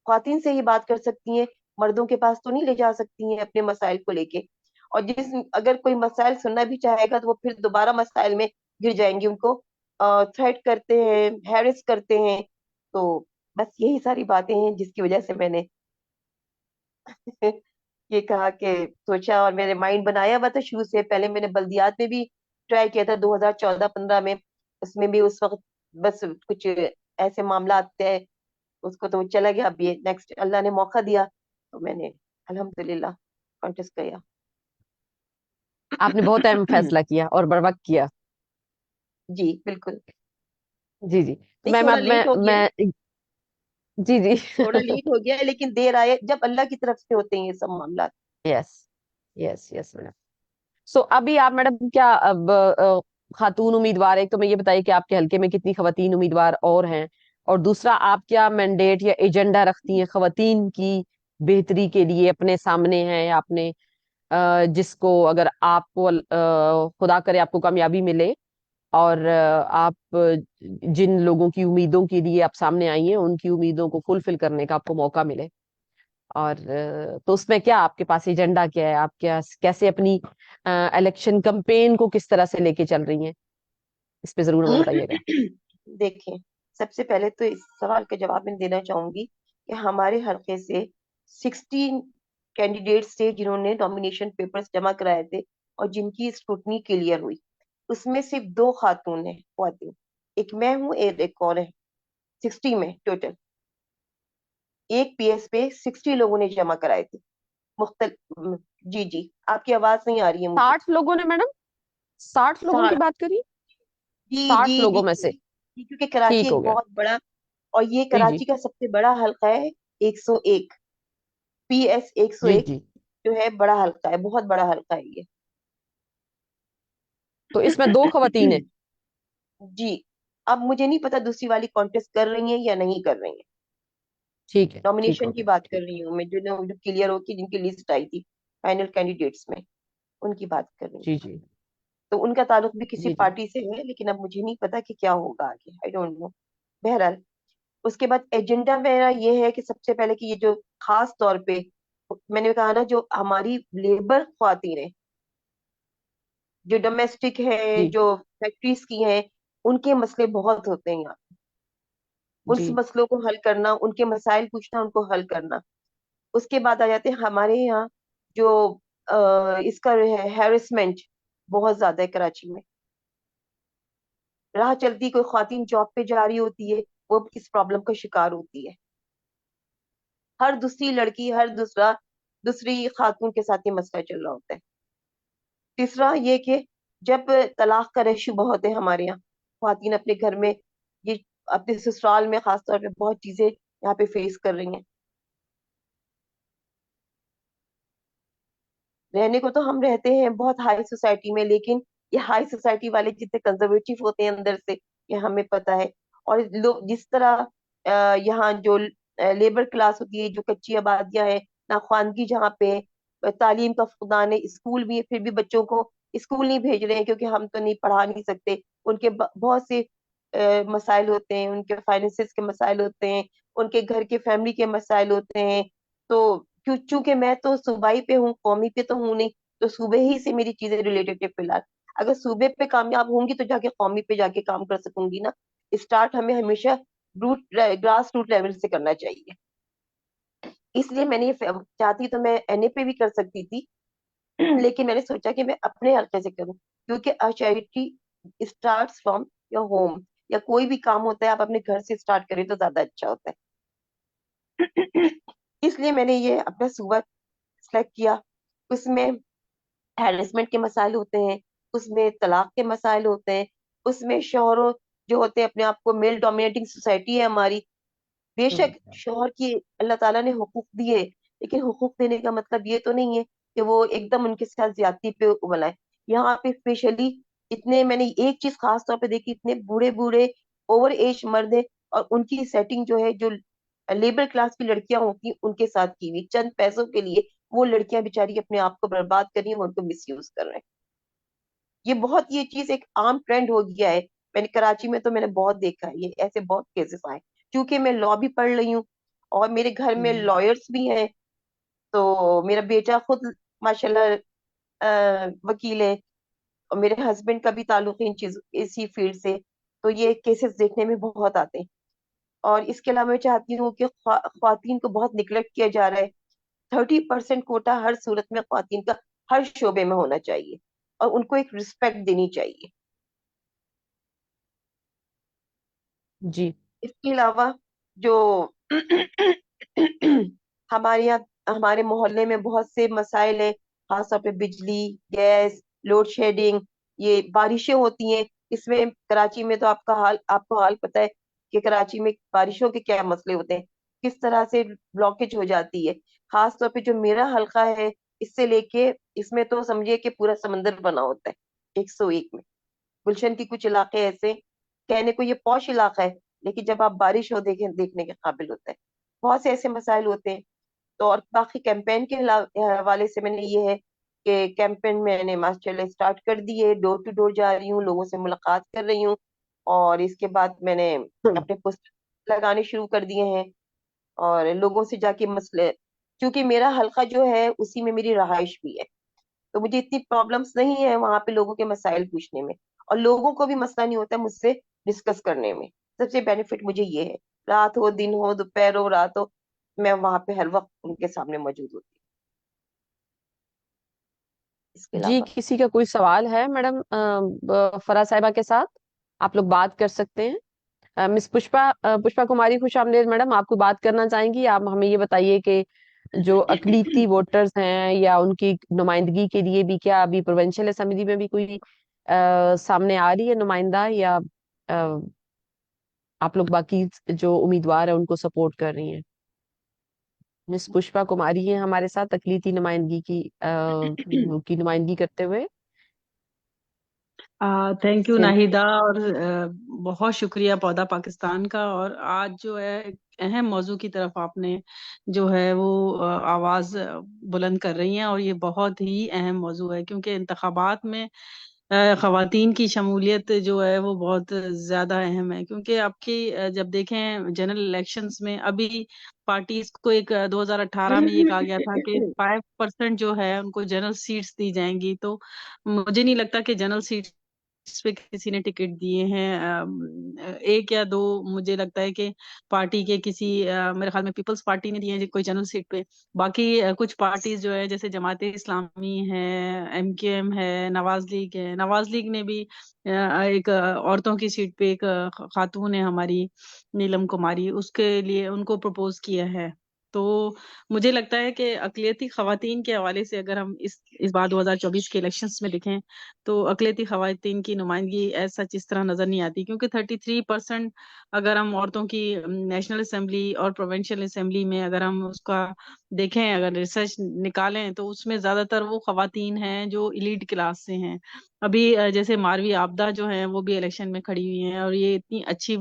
खातन से ही बात कर सकती हैं, मर्दों के पास तो नहीं ले जा सकती हैं अपने मसाइल को लेके। और जिस अगर कोई मसाइल सुनना भी चाहेगा, तो वो फिर दोबारा मसाइल में गिर जाएंगे, उनको थ्रेट करते हैं, हैरेस करते हैं। तो बस यही सारी बातें हैं जिसकी वजह से मैंने ये कहा कि सोचा, और मेरे माइंड बनाया हुआ था शुरू से। पहले मैंने बल्दियात में भी ट्राई किया था 2014-15 में, उसमें भी उस वक्त बस कुछ ऐसे मामला आते हैं, उसको तो चला गया। अब ये नेक्स्ट अल्लाह ने मौका दिया, तो मैंने अल्हम्दुलिल्लाह कॉन्टेस्ट किया। आपने बहुत अहम फैसला किया और बर वक्त किया। जी बिल्कुल। जी जी। तो नहीं, मैम थोड़ा अब लेट हो गया है, मैं जी जी थोड़ा लेट हो गया है, लेकिन देर आए जब अल्लाह की तरफ से होते हैं ये सब मामला। Yes yes yes madam. So अभी आप मैडम क्या अब खातून उम्मीदवार, एक तो मैं ये बताइए कि आपके हलके में कितनी खवातीन उम्मीदवार और हैं, और दूसरा आप क्या मैंडेट या एजेंडा रखती हैं खवातीन की बेहतरी के लिए अपने सामने है, या आपने जिसको अगर आपको खुदा करे आपको कामयाबी मिले और आप जिन लोगों की उम्मीदों के लिए आप सामने आई हैं उनकी उम्मीदों को फुलफिल करने का आपको मौका मिले, और तो उसमें क्या आपके पास एजेंडा क्या है, आप क्या कैसे अपनी इलेक्शन कैंपेन को किस तरह से लेके चल रही हैं, इस पे जरूर हमें बताइएगा। देखें, सबसे पहले तो इस सवाल का जवाब मैं देना चाहूंगी कि हमारे हल्के से 16 कैंडिडेट्स थे जिन्होंने नॉमिनेशन पेपर्स जमा कराए थे, और जिनकी स्क्रूटनी क्लियर हुई। उसमें सिर्फ दो खातून है, खातून, एक मैं हूँ, एक और है, 60 में टोटल। एक पीएस पे 60 लोगों ने जमा कराए थे। मुख्तल जी जी, आपकी आवाज नहीं आ रही है मुझे। 60 लोगों ने मैडम? 60 लोगों की 60। बात करी? जी जी 60 जी लोगों में से? जी, क्योंकि कराची ठीक हो एक गया। बहुत बड़ा, और ये जी जी। कराची का सबसे बड़ा हल्का है। 101, पीएस जी 101 जी। जो है बड़ा हल्का है, बहुत बड़ा हल्का है ये। तो इसमें दो खवातीन हैं? जी। अब मुझे नहीं पता दूसरी वाली कॉन्टेस्ट कर रही है या नहीं कर रही है। ठीक है, ठीक नॉमिनेशन हो की गया, बात कर ठीक। रही हूँ मैं, जो क्लियर होगी, जिनकी लिस्ट आई थी फाइनल कैंडिडेट्स में, उनकी बात कर रही हूँ। जी जी। तो उनका ताल्लुक भी किसी जी जी। पार्टी से है, लेकिन अब मुझे नहीं पता कि क्या होगा आगे, आई डोंट नो। बहरहाल, उसके बाद एजेंडा मेरा ये है कि सबसे पहले कि ये जो खास तौर पे मैंने कहा ना, जो हमारी लेबर ख्वातीन है, जो डोमेस्टिक है, जी जो फैक्ट्रीज की हैं, उनके मसले बहुत होते हैं यहाँ। उन जी। मसलों को हल करना, उनके मसाइल पूछना, उनको हल करना। उसके बाद आ जाते हैं हमारे यहाँ जो इसका है हैरेसमेंट बहुत ज्यादा है कराची में। राह चलती कोई खातून जॉब पे जा रही होती है, वो इस प्रॉब्लम का शिकार होती है। हर दूसरी लड़की, हर दूसरी खातून के साथ ये मसला चल रहा होता है। तीसरा ये कि जब तलाक का रेशो बहुत है हमारे यहाँ, खातून अपने घर में, ये अपने ससुराल में खासतौर पे बहुत चीजें यहाँ पे फेस कर रही हैं। रहने को तो हम रहते हैं बहुत हाई सोसाइटी में, लेकिन ये हाई सोसाइटी वाले जितने कंजर्वेटिव होते हैं अंदर से, ये हमें पता है। और लोग जिस तरह यहाँ जो लेबर क्लास होती है, जो कच्ची आबादियां हैं, नाख्वानगी जहाँ पे तालीम का फुकदान है, स्कूल भी है फिर भी बच्चों को स्कूल नहीं भेज रहे हैं, क्योंकि हम तो नहीं पढ़ा नहीं सकते। उनके बहुत से मसाइल होते हैं, उनके फाइनेंसिस के मसाइल होते हैं, उनके घर के फैमिली के मसाइल होते हैं। तो चूंकि मैं तो सूबाई पे हूँ, कौमी पे तो हूँ नहीं, तो सूबे ही से मेरी चीजें रिलेटेड है फिलहाल। अगर सूबे पे कामयाब होंगी तो जाके कौमी पे जाके काम कर सकूंगी ना। स्टार्ट हमें हमेशा रूट ग्रास रूट लेवल से करना चाहिए। इसलिए मैंने चाहती तो मैं एनए पे भी कर सकती थी, लेकिन मैंने सोचा कि मैं अपने हल्के से करूं, क्योंकि charity starts from your home. या कोई भी काम होता है आप अपने घर से स्टार्ट करें तो ज्यादा अच्छा होता है। इसलिए मैंने ये अपना सूबा सेलेक्ट किया। उसमें हैरेसमेंट के मसाइल होते हैं, उसमें तलाक के मसाइल होते हैं, उसमें शोहरों जो होते हैं, अपने आप को मेल डोमिनेटिंग सोसाइटी है हमारी। बेशक शोहर की अल्लाह ताला ने हुकूक दिए, लेकिन हुकूक देने का मतलब ये तो नहीं है कि वो एकदम उनके साथ ज्यादती पे उबला है। यहाँ पे स्पेशली इतने, मैंने एक चीज खास तौर पे देखी, इतने बूढ़े बूढ़े ओवर एज मर्द है, और उनकी सेटिंग जो है, जो लेबर क्लास की लड़कियां होती उनके साथ की हुई, चंद पैसों के लिए वो लड़कियां बेचारी अपने आप को बर्बाद कर रही हैं, उनको मिस यूज कर रहे हैं। ये चीज एक आम ट्रेंड हो गया है। मैंने कराची में तो मैंने बहुत देखा है, ये ऐसे बहुत केसेस आए। क्योंकि मैं लॉ भी पढ़ रही हूँ और मेरे घर में हम्म। लॉयर्स भी हैं, तो मेरा बेटा खुद माशाल्लाह वकील है, और मेरे हस्बैंड का भी ताल्लुक है इन चीज इसी फील्ड से। तो ये केसेस देखने में बहुत आते हैं। और इसके अलावा मैं चाहती हूँ कि ख्वातीन को बहुत निगलेक्ट किया जा रहा है। 30% कोटा हर सूरत में ख्वातीन का हर शोबे में होना चाहिए, और उनको एक रिस्पेक्ट देनी चाहिए। जी इसके अलावा जो हमारे यहाँ, हमारे मोहल्ले में बहुत से मसाइल है, खासतौर पे बिजली, गैस, लोड शेडिंग, ये बारिशें होती हैं। इसमें कराची में तो आपको हाल पता है कि कराची में बारिशों के क्या मसले होते हैं, किस तरह से ब्लॉकेज हो जाती है। खास तौर पे जो मेरा हल्का है, इससे लेके इसमें तो समझिए कि पूरा समंदर बना होता है 101 में। गुलशन की कुछ इलाके ऐसे, कहने को ये पॉश इलाका है, लेकिन जब आप बारिश हो देखने के काबिल होता है। बहुत से ऐसे मसाइल होते हैं। तो और बाकी कैंपेन के हवाले से मैंने ये है कि कैंपेन मैंने माशाल्लाह स्टार्ट कर दी है, डोर टू डोर जा रही हूँ, लोगों से मुलाकात कर रही हूँ। और इसके बाद मैंने अपने पोस्टर लगाने शुरू कर दिए हैं, और लोगों से जाके मसले, क्योंकि मेरा हल्का जो है उसी में मेरी रहाइश भी है, तो मुझे इतनी प्रॉब्लम्स नहीं है वहां पे लोगों के मसाइल पूछने में। और लोगों को भी मसला नहीं होता है मुझसे डिस्कस करने में। सबसे बेनिफिट मुझे ये है, रात हो दिन हो दोपहर हो रात हो, मैं वहां पे हर वक्त उनके सामने मौजूद होती हूँ। इसके जी। अलावा किसी का कोई सवाल है मैडम फरा साहिबा के साथ? आप लोग बात कर सकते हैं। मिस पुष्पा कुमारी, खुश आमदीद मैडम, आपको बात करना चाहेंगी। आप हमें ये बताइए कि जो अकलीती वोटर्स हैं या उनकी नुमाइंदगी के लिए भी क्या अभी प्रोविंशियल असेंबली में भी कोई सामने आ रही है नुमाइंदा, या अ, आप लोग बाकी जो उम्मीदवार है उनको सपोर्ट कर रही हैं? मिस पुष्पा कुमारी हैं हमारे साथ अकलीती नुमाइंदगी की नुमाइंदगी करते हुए। Thank you Sindh. नाहिदा, और बहुत शुक्रिया पौधा पाकिस्तान का। और आज जो है एक अहम मौजू की तरफ आपने जो है वो आवाज बुलंद कर रही हैं, और ये बहुत ही अहम मौजू है, क्योंकि इंतखाबात में खवातीन की शमूलियत जो है वो बहुत ज्यादा अहम है। क्योंकि आपकी जब देखें जनरल इलेक्शंस में अभी पार्टीज को एक 2018 में ये कहा गया था कि 5% जो है उनको जनरल सीट्स दी जाएंगी। तो मुझे नहीं लगता कि जनरल सीट्स पे किसी ने टिकट दिए हैं। एक या दो मुझे लगता है कि पार्टी के किसी मेरे ख्याल में पीपल्स पार्टी ने दिए हैं कोई जनरल सीट पे। बाकी कुछ पार्टीज जो है जैसे जमाते इस्लामी है, एमकेएम है, नवाज लीग है। नवाज लीग ने भी एक औरतों की सीट पे एक खातून है हमारी नीलम कुमारी, उसके लिए उनको प्रपोज किया है। तो मुझे लगता है कि अक़लियती खवातीन के हवाले से अगर हम इस बार 2024 के इलेक्शंस में देखें तो अक़लियती खवातीन की नुमाइंदगी ऐसा इस तरह नजर नहीं आती। क्योंकि 33% अगर हम औरतों की नेशनल असेंबली और प्रोविंशियल असेंबली में अगर हम उसका देखें, अगर रिसर्च निकालें, तो उसमें ज्यादातर वो खवातीन हैं जो इलीट क्लास से हैं। अभी जैसे मारवी आपदा जो है वो भी इलेक्शन में खड़ी हुई हैं, और ये इतनी अच्छी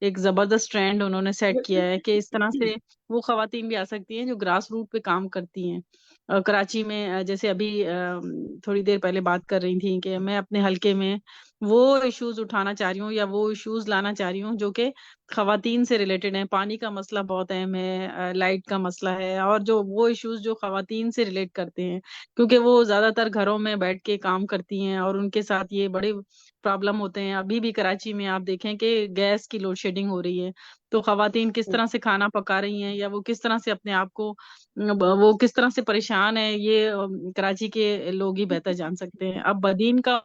एक जबरदस्त ट्रेंड उन्होंने सेट किया है कि इस तरह से वो खवातीन भी आ सकती हैं जो ग्रास रूट पे काम करती हैं। कराची में जैसे अभी थोड़ी देर पहले बात कर रही थी कि मैं अपने हलके में वो इश्यूज उठाना चाह रही हूँ या वो इश्यूज लाना चाह रही हूँ जो कि खवातीन से रिलेटेड हैं। पानी का मसला बहुत अहम है, लाइट का मसला है, और जो वो इश्यूज जो खवातीन से रिलेट करते हैं, क्योंकि वो ज्यादातर घरों में बैठ के काम करती हैं और उनके साथ ये बड़े प्रॉब्लम होते हैं। अभी भी कराची में आप देखें कि गैस की लोड शेडिंग हो रही है, तो खवातीन किस तरह से खाना पका रही हैं या वो किस तरह से अपने आप को वो किस तरह से परेशान है, ये कराची के लोग ही बेहतर जान सकते हैं। अब बदीन का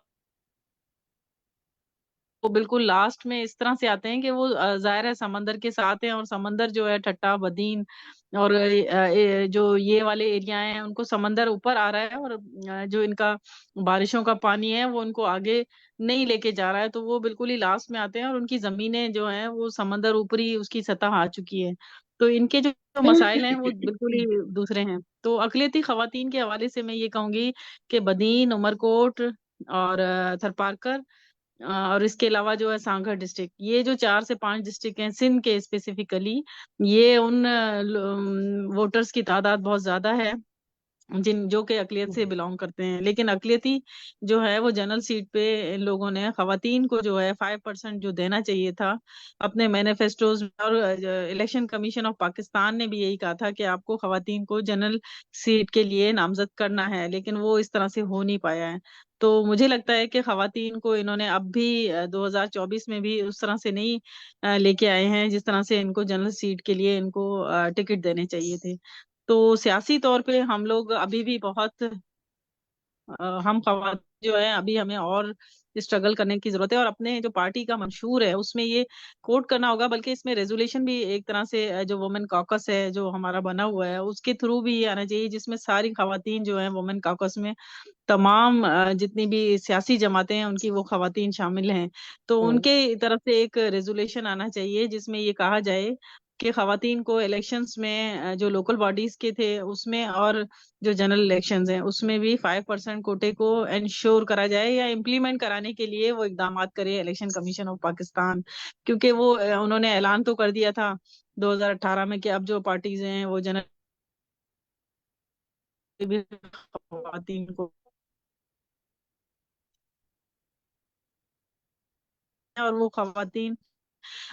वो बिल्कुल लास्ट में इस तरह से आते हैं कि वो जाहिर है समंदर के साथ हैं, और समंदर जो है ठट्टा बदीन और जो ये वाले एरिया हैं उनको समंदर ऊपर आ रहा है, और जो इनका बारिशों का पानी है वो उनको आगे नहीं लेके जा रहा है। तो वो बिल्कुल ही लास्ट में आते हैं, और उनकी जमीनें जो हैं वो समंदर ऊपरी उसकी सतह आ चुकी है। तो इनके जो मसाइल हैं वो बिल्कुल ही दूसरे हैं। तो अकलियती खवातीन के हवाले से मैं ये कहूंगी कि बदीन, उमरकोट और थरपारकर और इसके अलावा जो है सांगड़ डिस्ट्रिक्ट, ये जो 4 से 5 डिस्ट्रिक्ट हैं सिंध के स्पेसिफिकली, ये उन वोटर्स की तादाद बहुत ज्यादा है जिन जो कि अकलियत से बिलोंग करते हैं। लेकिन अकलियती जो है वो जनरल सीट पे इन लोगों ने खवातीन को जो है 5% जो देना चाहिए था अपने मैनिफेस्टोज में। और इलेक्शन कमीशन ऑफ पाकिस्तान ने भी यही कहा था कि आपको खवातीन को जनरल सीट के लिए नामजद करना है, लेकिन वो इस तरह से हो नहीं पाया है। तो मुझे लगता है कि खवातीन को इन्होंने अब भी 2024 में भी उस तरह से नहीं लेके आए हैं जिस तरह से इनको जनरल सीट के लिए इनको टिकट देने चाहिए थे। तो सियासी तौर पे हम लोग अभी भी बहुत हम खवातीन जो है अभी हमें और स्ट्रगल करने की जरूरत है, और अपने जो पार्टी का मंशूर है उसमें ये कोट करना होगा। बल्कि इसमें रेजोल्यूशन भी एक तरह से जो वुमेन कॉकस है जो हमारा बना हुआ है उसके थ्रू भी ये आना चाहिए, जिसमें सारी खवातीन जो है वुमेन कॉकस में तमाम जितनी भी सियासी जमातें हैं उनकी वो खवातीन शामिल हैं। तो उनके तरफ से एक रेजोल्यूशन आना चाहिए जिसमें ये कहा जाए कि खवातीन को इलेक्शंस में जो लोकल बॉडीज के थे उसमें और जो जनरल इलेक्शंस हैं उसमें भी 5% कोटे को इंश्योर करा जाए या इम्प्लीमेंट कराने के लिए वो इकदाम करे इलेक्शन कमीशन ऑफ पाकिस्तान। क्योंकि वो उन्होंने ऐलान तो कर दिया था 2018 में कि अब जो पार्टीज हैं वो जनरल भी खवातीन को, और वो खवातीन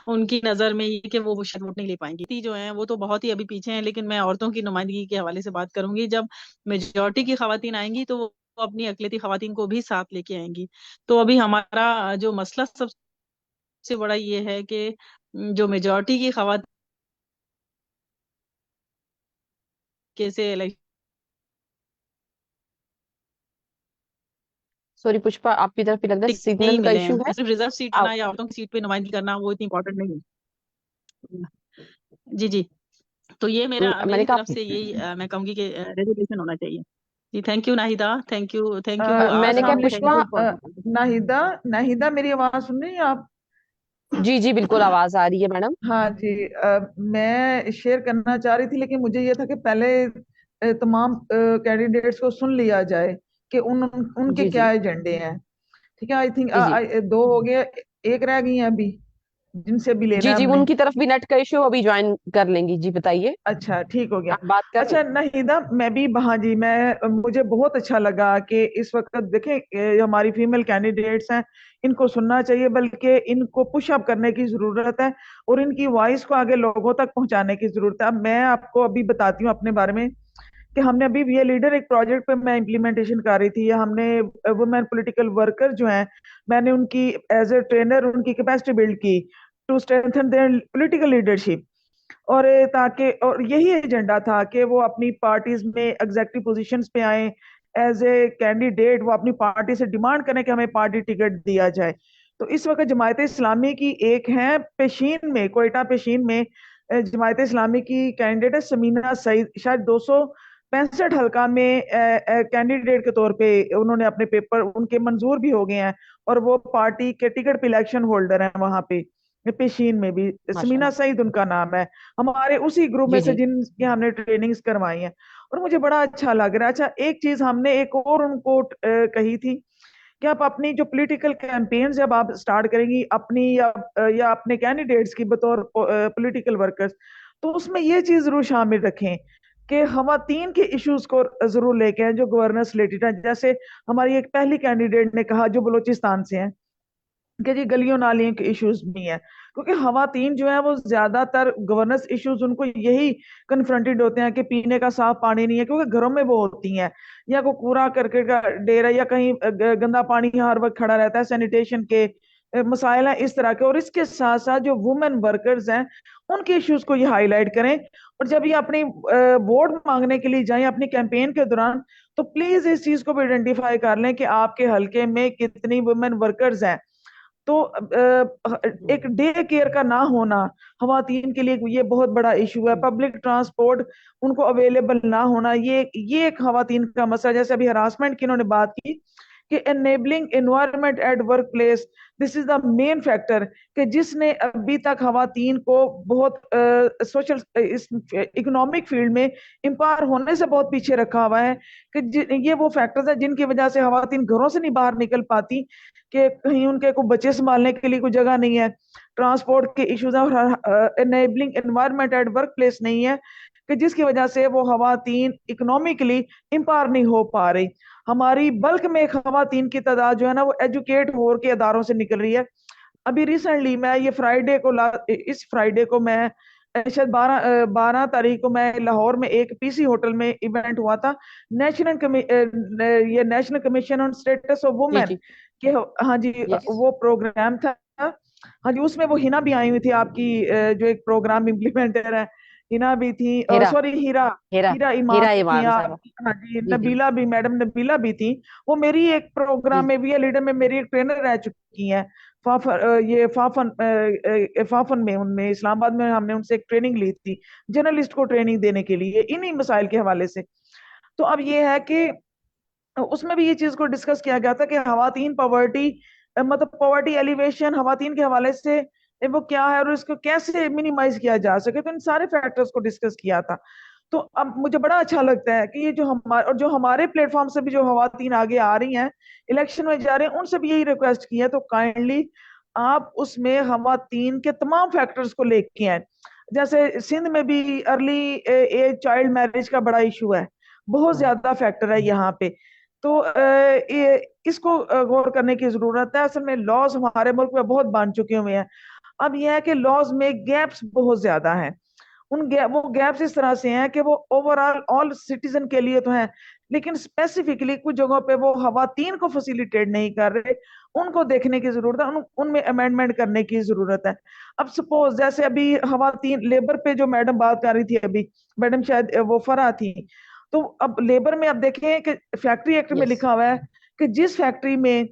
उनकी नजर में ये कि वो शायद वोट नहीं ले पाएंगी। जो है वो तो बहुत ही अभी पीछे हैं, लेकिन मैं औरतों की नुमाइंदगी के हवाले से बात करूंगी। जब मेजोरिटी की खवातीन आएंगी तो वो अपनी अकलियती खवातीन को भी साथ लेके आएंगी। तो अभी हमारा जो मसला सबसे बड़ा ये है कि जो मेजोरिटी की खवातीन कैसे सॉरी पुष्पा, आपकी तरफ भी लग रहा है टिकट नहीं सिग्नल का मिले इशू है। हैं, सिर्फ रिजर्व सीट आना आप या औरतों की सीट पे नुमाइंदगी करना वो इतनी इंपॉर्टेंट नहीं है। जी जी। तो ये मेरा मैंने मेरी कहा तरफ से यही मैं कहूंगी कि रेजोल्यूशन होना चाहिए। जी thank you Nahida, thank you मैंने कहा आसम, थैंक पुष्पा। यू अस्सलाम नाहिदा, नाहिदा मेरी आवाज सुन रही हैं आप? जी जी बिल्कुल आवाज आ रही है मैडम। हाँ जी, मैं शेयर करना चाह रही थी, लेकिन मुझे ये था कि पहले तमाम कैंडिडेट्स को सुन लिया जाए कि उनके जी जी क्या एजेंडे हैं। ठीक है, आई थिंक जी जी दो हो गए, एक रह गई है अभी, जिनसे भी लेना जी है जी, हमने। उनकी तरफ भी नेट का इशू, अभी ज्वाइन कर लेंगी। जी बताइए, अच्छा, ठीक हो गया। आप बात कर रही अच्छा नाहिदा, मैं भी, हाँ जी, मैं मुझे बहुत अच्छा लगा कि इस वक्त देखें हमारी फीमेल कैंडिडेट्स हैं, इनको सुनना चाहिए, बल्कि इनको पुश अप करने की जरूरत है और इनकी वॉइस को आगे लोगों तक पहुंचाने की जरूरत है। अब मैं आपको अभी बताती हूँ अपने बारे में कि हमने अभी ये लीडर एक प्रोजेक्ट पे मैं इम्प्लीमेंटेशन कर रही थी, या हमने वुमेन पॉलिटिकल वर्कर जो हैं, मैंने उनकी एज ए ट्रेनर उनकी कैपेसिटी बिल्ड की to strengthen their political leadership. और ताकि, और यही एजेंडा था कि वो अपनी पार्टीज में एग्जेक्टिव पोजीशंस पे आए एज ए कैंडिडेट, वो अपनी पार्टी से डिमांड करें कि हमें पार्टी टिकट दिया जाए। तो इस वक्त जमायत इस्लामी की एक है पेशीन में, कोयटा पेशीन में जमायत इस्लामी की कैंडिडेट है समीना सईद, शायद 265 हल्का में कैंडिडेट के तौर पे उन्होंने अपने पेपर उनके मंजूर भी हो गए हैं, और वो पार्टी के टिकट पे इलेक्शन होल्डर हैं वहां पे पेशीन में भी। समीना माशाल्लाह। सईद उनका नाम है, हमारे उसी ग्रुप में जी से जी जिनकी हमने ट्रेनिंग्स करवाई हैं, और मुझे बड़ा अच्छा लग रहा है। अच्छा, एक चीज हमने एक और उनको कही थी कि आप अपनी जो पॉलिटिकल कैंपेन जब आप स्टार्ट करेंगी अपनी या अपने कैंडिडेट्स की बतौर पॉलिटिकल वर्कर्स, तो उसमें ये चीज जरूर शामिल रखें कि खवातीन के इश्यूज को जरूर लेके आए जो गवर्नेंस रिलेटेड है। जैसे हमारी एक पहली कैंडिडेट ने कहा जो बलोचिस्तान से है कि जी गलियों नालियों के इश्यूज भी हैं, क्योंकि खवातीन जो है वो ज्यादातर गवर्नेंस इश्यूज उनको यही कन्फ्रंटेड होते हैं कि पीने का साफ पानी नहीं है, क्योंकि घरों में वो होती हैं, या कोई कूड़ा करकट का ढेर है, या कहीं गंदा पानी हर वक्त खड़ा रहता है, सैनिटेशन के मसाइल हैं इस तरह के। और इसके साथ साथ जो वुमेन वर्कर्स हैं उनके इश्यूज को ये हाईलाइट करें, और जब ये अपनी वोट मांगने के लिए जाएं अपनी कैंपेन के दौरान, तो प्लीज इस चीज को भी आइडेंटिफाई कर लें कि आपके हल्के में कितनी वुमेन वर्कर्स हैं। तो एक डे केयर का ना होना खवातीन के लिए ये बहुत बड़ा इशू है। पब्लिक ट्रांसपोर्ट उनको अवेलेबल ना होना, ये एक खवातीन का मसला। जैसे अभी हरासमेंट की इन्होंने बात की कि enabling environment at work place, this is the main factor कि जिसने अभी तक खवातीन को बहुत सोशल इस इकोनॉमिक फील्ड में एम्पावर होने से बहुत पीछे रखा हुआ है। कि ये वो फैक्टर्स है जिनकी वजह से खवातीन घरों से नहीं बाहर निकल पाती, कि कहीं उनके को बच्चे संभालने के लिए कोई जगह नहीं है, ट्रांसपोर्ट के इश्यूज है, और enabling environment at work place नहीं है, कि जिसकी वजह से वो खवातीन इकोनॉमिकली एम्पावर नहीं हो पा रही। हमारी बल्क में खवातीन की तादाद जो है ना वो एजुकेट हो के अदारों से निकल रही है। अभी रिसेंटली मैं ये इस फ्राइडे को मैं शायद 12 तारीख को मैं लाहौर में एक पीसी होटल में इवेंट हुआ था, ये national commission on status of जी वुमेन जी। के, हाँ जी, यस। वो प्रोग्राम था। हाँ जी, उसमें वो हिना भी आई हुई थी, आपकी जो एक प्रोग्राम इम्प्लीमेंटर है, हिना भी थी, हेरा। सॉरी हीरा, हेरा। हीरा इमाम हेरा भी थी इमाम आप। साहब। हाँ जी, जी जी नबीला भी, मैडम नबीला भी थी। वो मेरी एक प्रोग्राम जी में भी है, लीडर में मेरी एक ट्रेनर रह चुकी हैं। ये फाफन में, उनमें इस्लामाबाद में हमने उनसे एक ट्रेनिंग ली थी जर्नलिस्ट को ट्रेनिंग देने के लिए इन्हीं मसाइल के हवाले से। तो अब ये है कि उसमें भी ये चीज को डिस्कस किया गया था कि खवातीन पॉवर्टी, मतलब पॉवर्टी एलिवेशन खवातीन के हवाले से वो क्या है और इसको कैसे मिनिमाइज किया जा सके, तो इन सारे फैक्टर्स को डिस्कस किया था। तो अब मुझे बड़ा अच्छा लगता है कि ये जो हमारे और जो हमारे प्लेटफॉर्म से भी जो खवातीन आगे आ रही हैं, इलेक्शन में जा रहे हैं, उनसे भी यही रिक्वेस्ट की है, तो काइंडली आप उसमें खवातीन के तमाम फैक्टर्स को लेके आए। जैसे सिंध में भी अर्ली एज चाइल्ड मैरिज का बड़ा इशू है, बहुत ज्यादा फैक्टर है यहाँ पे। तो इसको गौर करने की जरूरत है। असल में लॉज हमारे मुल्क में बहुत बन चुके हुए हैं। अब यह है कि लॉज में गैप्स बहुत ज्यादा हैं। वो गैप्स इस तरह से हैं कि वो ओवरऑल ऑल सिटीजन के लिए तो हैं, लेकिन स्पेसिफिकली कुछ जगहों पे वो खवातीन को फैसिलिटेट नहीं कर रहे। उनको देखने की जरूरत है, उनमें अमेंडमेंट करने की जरूरत है। अब सपोज जैसे अभी खवातीन लेबर पे जो मैडम बात कर रही थी अभी, मैडम शायद वो फरा थी, तो अब लेबर में अब देखें कि फैक्ट्री एक्ट में यस। लिखा हुआ है कि जिस फैक्ट्री में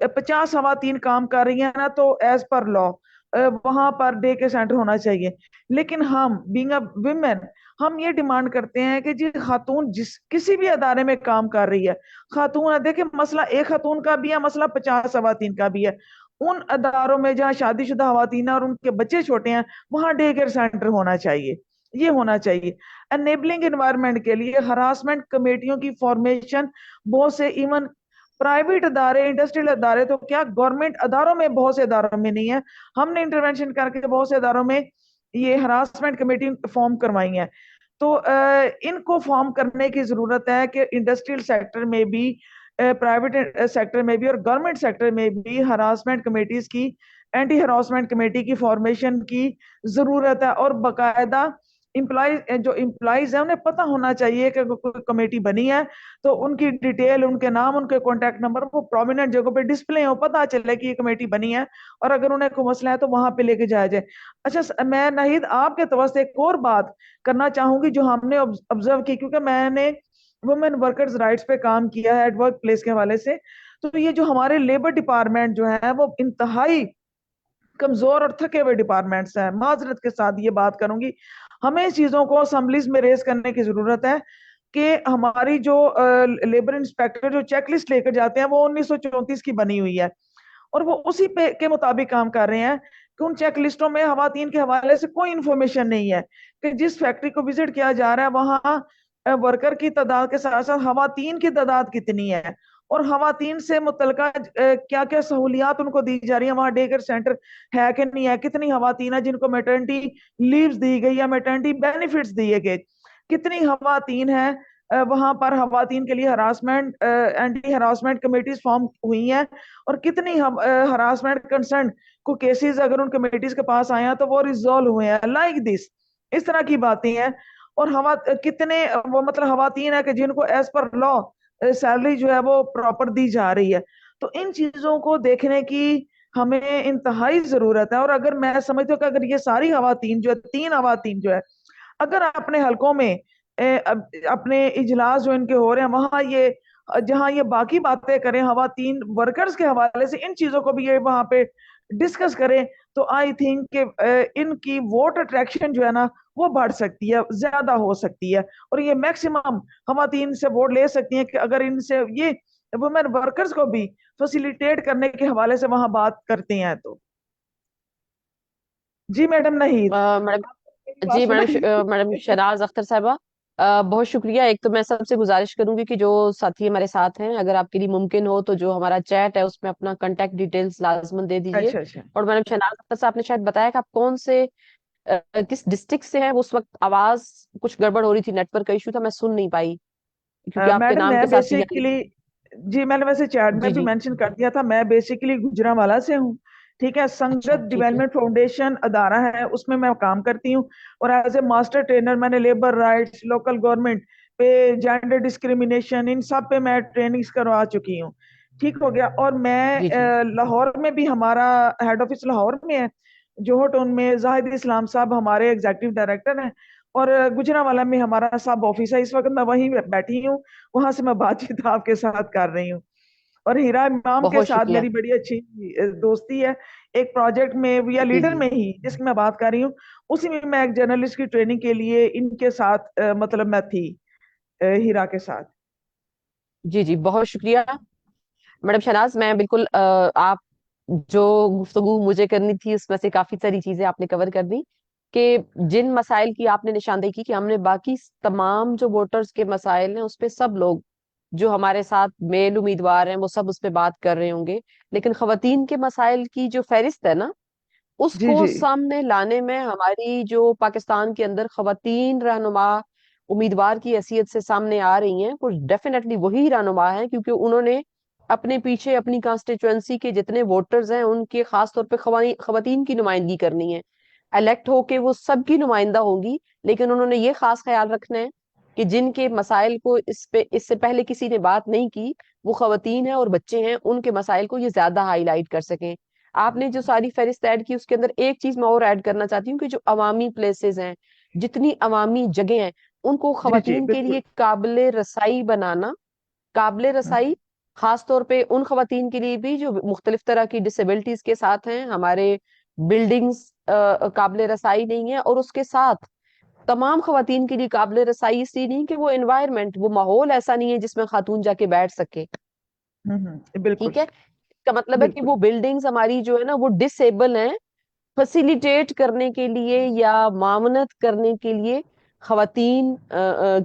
50 खवातीन काम कर रही है ना, तो एज पर लॉ वहां पर डे के सेंटर होना चाहिए। लेकिन हम बीइंग अ विमेन, हम ये डिमांड करते हैं कि जी खातून जिस किसी भी अदारे में काम कर रही है, खातून है, देखिए मसला एक खातून का भी है, मसला 50 खवातीन का भी है। उन अदारों में जहाँ शादीशुदा खवातीन है और उनके बच्चे छोटे हैं, वहां डे केयर सेंटर होना चाहिए, ये होना चाहिए। एनेबलिंग एनवायरनमेंट के लिए हरासमेंट कमेटियों की फॉर्मेशन बहुत से इवन प्राइवेट अदारे, इंडस्ट्रियल अदारे, तो क्या गवर्नमेंट अदारों में, बहुत से अदारों में नहीं है। हमने इंटरवेंशन करके बहुत से अदारों में ये हरासमेंट कमेटी फॉर्म करवाई है। तो इनको फॉर्म करने की जरूरत है कि इंडस्ट्रियल सेक्टर में भी, प्राइवेट सेक्टर में भी और गवर्नमेंट सेक्टर में भी हरासमेंट कमेटीज की, एंटी हरासमेंट कमेटी की फॉर्मेशन की जरूरत है। और बकायदा इम्प्लॉय जो इम्प्लॉइज है उन्हें पता होना चाहिए कि कोई कमेटी बनी है, तो उनकी डिटेल, उनके नाम, उनके कॉन्टेक्ट नंबर वो प्रोमिनेंट जगहों पे डिस्प्ले हो, पता चले कि ये कमेटी बनी है, और अगर उन्हें कोई मसला है तो वहां पे लेके जाया जाए। अच्छा, मैं नाहिद आपके तरफ से एक और बात करना चाहूंगी जो हमने ऑब्जर्व की, क्योंकि मैंने वुमेन वर्कर्स राइट्स पे काम किया है एट वर्क प्लेस के हवाले से। तो ये जो हमारे लेबर डिपार्टमेंट जो है वो इंतहाई कमजोर और थके हुए डिपार्टमेंट्स हैं, माजरत के साथ ये बात करूंगी। हमें इस चीजों को असेंबलीज में रेज करने की जरूरत है कि हमारी जो लेबर इंस्पेक्टर जो चेकलिस्ट लेकर जाते हैं वो 1934 की बनी हुई है, और वो उसी पे के मुताबिक काम कर रहे हैं कि उन चेक लिस्टों में खवातीन के हवाले से कोई इंफॉर्मेशन नहीं है कि जिस फैक्ट्री को विजिट किया जा रहा है वहां वर्कर की तादाद के साथ साथ खवातीन की तादाद कितनी है, और खवातीन से मुतलका क्या क्या सहूलियात उनको दी जा रही है, वहां डे केयर सेंटर है कि नहीं है, कितनी खवातीन है जिनको मैटरनिटी लीव्स दी गई या मैटरनिटी बेनिफिट्स दिए गए, कितनी खवातीन है वहां पर खवातीन के लिए harassment anti harassment committees form हुई हैं, और कितनी हरासमेंट कंसर्न को केसेस अगर उन कमेटीज के पास आए हैं तो वो रिजॉल्व हुए हैं, लाइक दिस, इस तरह की बातें हैं। और हवा कितने वो मतलब खवातीन है कि जिनको एज पर लॉ सैलरी जो है वो प्रॉपर दी जा रही है। तो इन चीजों को देखने की हमें इंतहाई जरूरत है। और अगर मैं समझती हूँ कि अगर ये सारी खवातीन जो है, 3 खवातीन जो है, अगर अपने हलकों में अपने इजलास जो इनके हो रहे हैं वहां ये, जहां ये बाकी बातें करें खवातीन वर्कर्स के हवाले से, इन चीजों को भी ये वहां पे डिस्कस करें, तो आई थिंक कि इनकी वोट अट्रैक्शन जो है ना वो बढ़ सकती है, ज्यादा हो सकती है, और ये मैक्सिमम खवातीन से वोट ले सकती हैं कि अगर इनसे ये वुमेन वर्कर्स को भी फैसिलिटेट करने के हवाले से वहां बात करते हैं तो। जी मैडम, नहीं मैडम, बात जी सुना? मैडम शहनाज अख्तर साहबा, बहुत शुक्रिया। एक तो मैं सबसे गुजारिश करूंगी कि जो साथी हमारे साथ हैं, अगर आपके लिए मुमकिन हो तो जो हमारा चैट है उसमें अपना कांटेक्ट डिटेल्स लाजमन दे दीजिए। अच्छा अच्छा। और मैडम शहनाज अख्तर साहब ने शायद बताया कि आप कौन से किस डिस्ट्रिक्ट से हैं। उस वक्त आवाज कुछ गड़बड़ हो रही थी, नेटवर्क का इशू था, मैं सुन नहीं पाई क्योंकि आपके मैडम नाम के मैं साथ यानी। बेसिकली, जी मैंने वैसे चैट में जी भी जी। मेंशन कर दिया था, मैं बेसिकली गुजरांवाला से हूँ। ठीक है, अच्छा संगत ठीक है। डेवलपमेंट फाउंडेशन अदारा है, उसमें मैं काम करती हूँ, और एज ए मास्टर ट्रेनर मैंने लेबर राइट्स, लोकल गवर्नमेंट पे, जेंडर डिस्क्रिमिनेशन, इन सब पे मैं ट्रेनिंग्स करवा चुकी हूँ। ठीक हो गया। और मैं जी जी। लाहौर में भी, हमारा हेड ऑफिस लाहौर में है, जोहर टाउन में जाहिद इस्लाम साहब हमारे एग्जीक्यूटिव डायरेक्टर हैं, और गुजरांवाला में हमारा सब ऑफिस है। इस वक्त मैं वहीं बैठी हूँ, वहां से मैं बातचीत आपके साथ कर रही हूँ। और हीरा इमाम के बहुत साथ शुक्रिया। मेरी बड़ी अच्छी दोस्ती है, एक प्रोजेक्ट में या जी लीडर जी। में ही जिसकी मैं बात कर रही हूँ, उसी में मैं एक जर्नलिस्ट की ट्रेनिंग के लिए इनके साथ मतलब मैं थी हीरा के साथ। जी जी, बहुत शुक्रिया मैडम शहनाज। मैं बिल्कुल आप जो गुफ्तगू मुझे करनी थी उसमें से काफी सारी चीजें आपने कवर कर दी, कि जिन मसाइल की आपने निशानदेही की कि हमने बाकी तमाम जो वोटर्स के मसाइल हैं उस पे सब लोग जो हमारे साथ मेल उम्मीदवार हैं वो सब उस पे बात कर रहे होंगे, लेकिन खवातीन के मसाइल की जो फहरिस्त है ना जी उसको जी सामने लाने में हमारी जो पाकिस्तान के अंदर खवातीन रहनुमा उम्मीदवार की हैसियत से सामने आ रही हैं, वो डेफिनेटली वही रहनुमा है, क्योंकि उन्होंने अपने पीछे अपनी कॉन्स्टिट्युएंसी के जितने वोटर्स हैं उनके खास तौर पे खवातीन की नुमाइंदगी करनी है। इलेक्ट होके वो सबकी नुमाइंदा होंगी, लेकिन उन्होंने ये खास ख्याल रखना है कि जिनके मसाइल को इस पे इससे पहले किसी ने बात नहीं की, वो खवातीन हैं और बच्चे हैं, उनके मसाइल को ये ज्यादा हाईलाइट कर सकें। आपने जो सारी फहरिस्त ऐड की उसके अंदर एक चीज मैं और ऐड करना चाहती हूँ कि जो अवामी प्लेसेस हैं, जितनी अवामी जगह हैं, उनको जी जी खवातीन के बिल्कुल। लिए काबिल रसाई बनाना, काबिल हाँ, रसाई खास तौर पे उन खवातीन के लिए भी जो मुख्तलिफ तरह की डिसेबिलिटीज के साथ हैं। हमारे बिल्डिंग्स काबिल रसाई नहीं है, और उसके साथ तमाम खवातीन के लिए काबिल रसाई इसलिए नहीं कि वो एनवायरनमेंट, वो माहौल ऐसा नहीं है जिसमें खातून जाके बैठ सके। बिल्कुल ठीक है, इसका मतलब है कि बिल्कुल। वो बिल्डिंग्स हमारी जो है ना वो डिसेबल हैं फैसिलिटेट करने के लिए या मामनत करने के लिए। खवातीन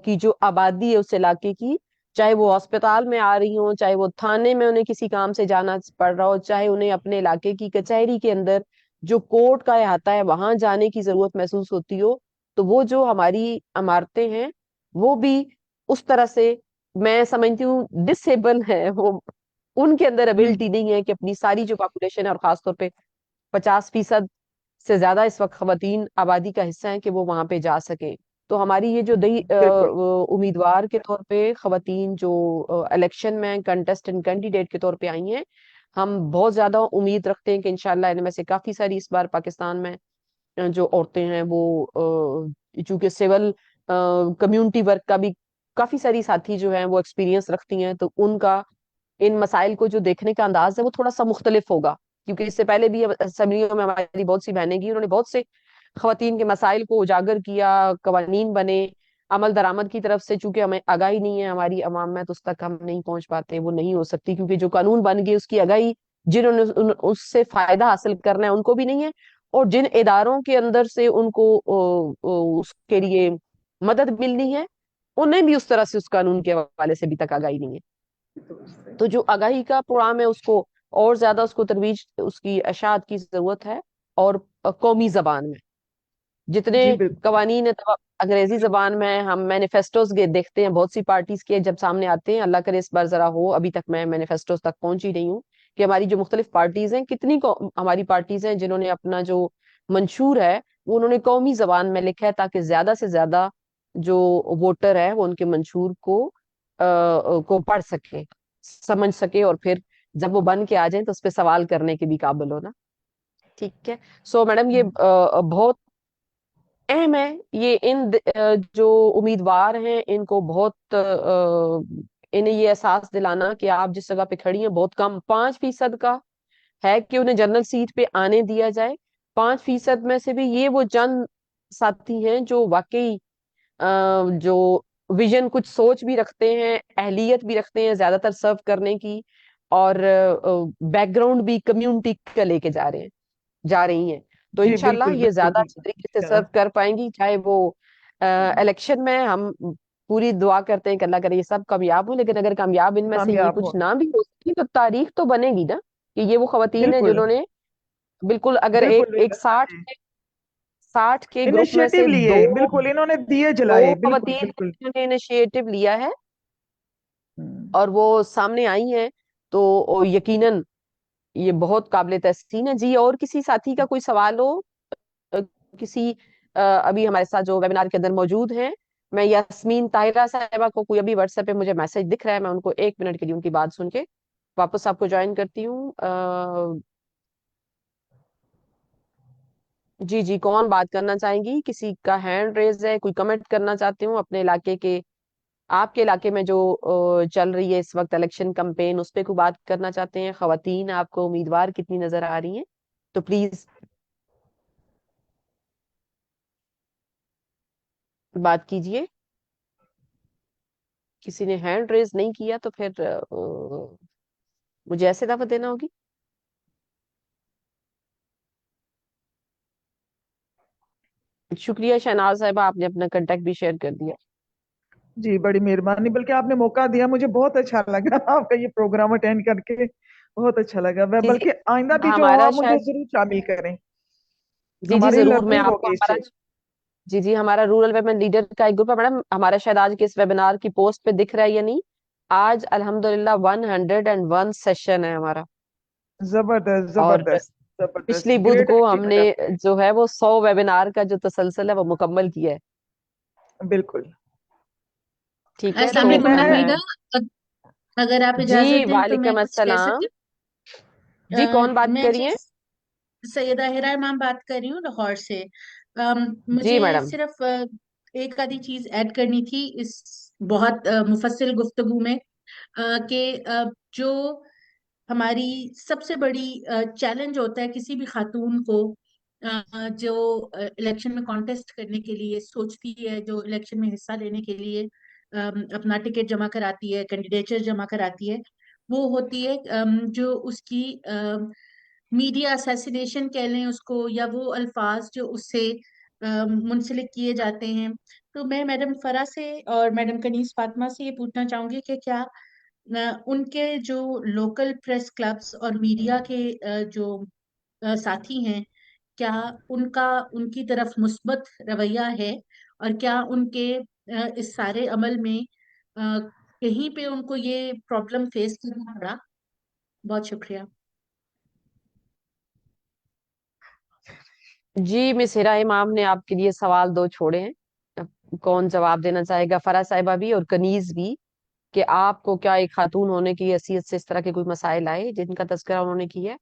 की जो आबादी है उस इलाके की, चाहे वो अस्पताल में आ रही हो, चाहे वो थाने में उन्हें किसी काम से जाना पड़ रहा हो, चाहे उन्हें अपने इलाके की कचहरी के अंदर जो कोर्ट का अहाता है वहां जाने की जरूरत महसूस होती हो, तो वो जो हमारी इमारतें हैं वो भी उस तरह से, मैं समझती हूँ, डिसेबल है। वो उनके अंदर एबिलिटी नहीं है कि अपनी सारी जो पॉपुलेशन है, और खासतौर पे 50% से ज्यादा इस वक्त खवातीन आबादी का हिस्सा है, कि वो वहां पे जा सके। तो हमारी ये जो दही बिल्कुल उम्मीदवार के तौर पे खवातीन जो इलेक्शन में कंटेस्टेंट कैंडिडेट के तौर पे आई हैं, हम बहुत ज्यादा उम्मीद रखते हैं कि इंशाल्लाह इनमें से काफी सारी इस बार पाकिस्तान में जो औरतें हैं वो चूंकि सिविल कम्युनिटी वर्क का भी काफी सारी साथी जो हैं वो एक्सपीरियंस रखती हैं, तो उनका इन मसाइल को जो देखने का अंदाज है वो थोड़ा सा मुख्तलिफ होगा। क्योंकि इससे पहले भी असेंबलियों में हमारी बहुत सी बहनें की, उन्होंने बहुत से खवातीन के मसाइल को उजागर किया, कवानीन बने। अमल दरामद की तरफ से चूंकि हमें आगाही नहीं है हमारी अवाम में, तो उस तक हम नहीं पहुंच पाते, वो नहीं हो सकती, क्योंकि जो कानून बन गए उसकी आगाही जिन्होंने उससे फायदा हासिल करना है उनको भी नहीं है, और जिन इदारों के अंदर से उनको उसके लिए मदद मिलनी है उन्हें भी उस तरह से उस कानून के हवाले से अभी तक आगाही नहीं है। तो जो आगाही का प्रोग्राम है उसको और ज्यादा उसको तरवीज उसकी अशात की जरूरत है। और कौमी जबान में जितने जी बिल्कुल। कवानीन है, तो अंग्रेजी जबान में हम मैनिफेस्टोस देखते हैं बहुत सी पार्टीज के जब सामने आते हैं, अल्लाह करे इस बार जरा हो, अभी तक मैं मैनिफेस्टोस तक पहुंची नहीं हूँ कि हमारी जो मुख्तलिफ पार्टीज हैं, कितनी हमारी पार्टीज हैं जिन्होंने अपना जो मंशूर है वो उन्होंने कौमी जबान में लिखा है, ताकि ज्यादा से ज्यादा जो वोटर है वो उनके मंशूर को पढ़ सके, समझ सके, और फिर जब वो बन के आ जाए तो उस पर सवाल करने के भी काबिल हो ना। ठीक है। सो मैडम ये बहुत अहम है, ये जो उम्मीदवार हैं इनको बहुत इन्हें ये एहसास दिलाना कि आप जिस जगह पे खड़ी हैं बहुत कम 5% का है कि उन्हें जनरल सीट पे आने दिया जाए। 5% में से भी ये वो जन साथी हैं जो वाकई जो विजन कुछ सोच भी रखते हैं, अहलियत भी रखते हैं ज्यादातर सर्व करने की, और बैकग्राउंड भी कम्युनिटी का लेके जा रही हैं। तो जी इंशाल्लाह बिल्कुल ये बिल्कुल ज्यादा अच्छे तरीके से बिल्कुल। सर्व कर पाएंगी, चाहे वो इलेक्शन में हम पूरी दुआ करते हैं कि अल्लाह करे ये सब कामयाब हो, लेकिन अगर कामयाब इनमें से ये कामयाब कुछ हो। ना भी हो सकी तो तारीख तो बनेगी ना कि ये वो खवातीन है बिल्कुल जिन्होंने बिल्कुल, अगर एक बिल्कुल। एक 60 के ग्रुप में इनिशिएटिव से लिए, बिल्कुल इन्होंने दिए दो जलाए, बिल्कुल खवातीन हैं बिल्कुल। जिन्होंने इनिशिएटिव लिया है हम्म, और वो सामने आई हैं, तो यकीनन ये बहुत काबिल तहसीन है जी। और किसी साथी का कोई सवाल हो, अ, किसी अभी हमारे साथ जो वेबिनार के अंदर मौजूद हैं, मैं यास्मीन ताहिरा साहिबा को, कोई अभी व्हाट्सएप पे मुझे मैसेज दिख रहा है, मैं उनको 1 मिनट के लिए उनकी बात सुन के वापस आपको ज्वाइन करती हूँ। जी जी, कौन बात करना चाहेंगी? किसी का हैंड रेज है, कोई कमेंट करना चाहते हो अपने इलाके के, आपके इलाके में जो चल रही है इस वक्त इलेक्शन कैंपेन, उस पे कोई बात करना चाहते हैं? खवातीन आपको उम्मीदवार कितनी नजर आ रही हैं? तो प्लीज बात कीजिए। किसी ने हैंड रेज नहीं किया तो फिर मुझे ऐसे दावत देना होगी। शुक्रिया शहनाज साहिबा, आपने अपना कांटेक्ट भी शेयर कर दिया। जी बड़ी मेहरबानी, बल्कि आपने मौका दिया, मुझे बहुत अच्छा लगा आपका ये प्रोग्राम अटेंड करके, बहुत अच्छा लगा। वह जी जी, बल्कि आइंदा भी जो हो हमारा आप मुझे शायद, जरूर शामिल करें, जी जी हमारी जरूर, मैं लर्निंग आपको होगी हमारा, इससे। जी जी, हमारा रूरल वेमेन लीडर का एक ग्रुप है मैडम, हमारा शायद आज के इस वेबिनार की पोस्ट पे दिख रहा है या नहीं, आज अल्हम्दुलिल्लाह 101 सेशन है हमारा। जबरदस्त और जबरदस्त जबरदस्त, पिछली बुध ग्रेट को हमने अचीवमेंट जो है वो 100 वेबिनार का जो तसलसल है वो मुकम्मल किया है। आपने, बिल्कुल। ठीक है, अस्सलाम तो वालेकुम मैं हमीदा। अगर आप जी इजाजत दें तो मैं वालेकुम कुछ कह अस्सलाम। सकती हूँ। जी कौन बात मैं जी करिए? सैयदा हिरा इमाम बात कर रही हूँ लाहौर से। जी मुझे मैडम। सिर्फ एक आधी चीज ऐड करनी थी इस बहुत मुफस्सिल गुफ्तगू में, कि जो हमारी सबसे बड़ी चैलेंज होता है किसी भी खातून को, जो इलेक्शन में कॉन्टेस्ट करने के लिए सोचती है, जो इलेक्शन में हिस्सा लेने के लिए अपना टिकट जमा कराती है, कैंडिडेचर जमा कराती है, वो होती है जो उसकी मीडिया असैसिनेशन कह लें उसको, या वो अल्फाज जो उससे मुंसलिक किए जाते हैं। तो मैं मैडम फरा से और मैडम कनीज फातिमा से ये पूछना चाहूंगी कि क्या उनके जो लोकल प्रेस क्लब्स और मीडिया के जो साथी हैं, क्या उनका उनकी तरफ मुस्बत रवैया है, और क्या उनके इस सारे अमल में कहीं पे उनको ये प्रॉब्लम फेस करना पड़ा? बहुत शुक्रिया। जी मिस हिरा इमाम ने आपके लिए सवाल दो छोड़े हैं। अब कौन जवाब देना चाहेगा? फरा साहिबा भी और कनीज भी, कि आपको क्या एक खातून होने की हैसियत से इस तरह के कोई मसाइल आए जिनका तज़किरा उन्होंने किया है?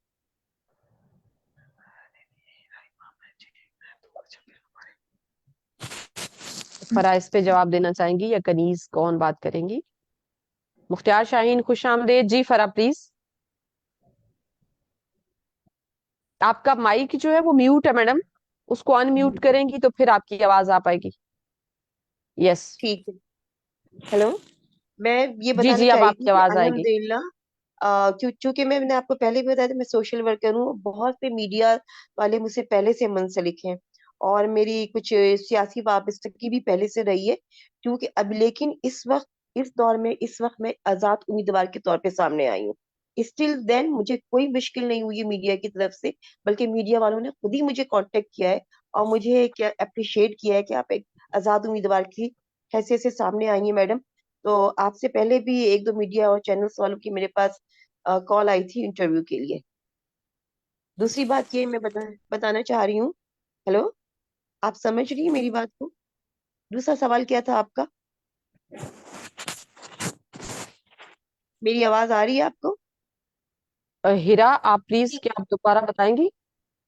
फरा इस पे जवाब देना चाहेंगी या कनीज, कौन बात करेंगी? मुख्तियार शाहीन खुश आमदेद। जी फरा प्लीज। आपका माइक जो है वो म्यूट है मैडम, उसको अनम्यूट करेंगी तो फिर आपकी आवाज आ पाएगी। यस। ठीक है। हेलो, मैं ये जी बताना जी, चाह अब रही थी आपकी कि आवाज आएगी। अल्हम्दुलिल्लाह, क्योंकि मैंने आपको पहले भी बताया था, मैं सोशल वर्कर हूँ। बहुत से मीडिया वाले मुझसे पहले से मुंसलिक हैं, और मेरी कुछ सियासी वाबस्तगी भी पहले से रही है। क्योंकि अब लेकिन इस वक्त, इस दौर में, इस वक्त मैं आजाद उम्मीदवार के तौर पे सामने आई हूँ। स्टिल देन मुझे कोई मुश्किल नहीं हुई है मीडिया की तरफ से, बल्कि मीडिया वालों ने खुद ही मुझे कांटेक्ट किया है और मुझे क्या अप्रिशिएट किया है कि आप एक आजाद उम्मीदवार की हैसियत से सामने आई हैं मैडम। तो आपसे पहले भी एक दो मीडिया और चैनल्स वालों की मेरे पास कॉल आई थी इंटरव्यू के लिए। दूसरी बात ये मैं बताना चाह रही हूँ। हेलो, आप समझ रही हैं मेरी बात को? दूसरा सवाल क्या था आपका? मेरी आवाज आ रही है आपको? हिरा आप प्लीज, जी क्या आप दोबारा बताएंगी?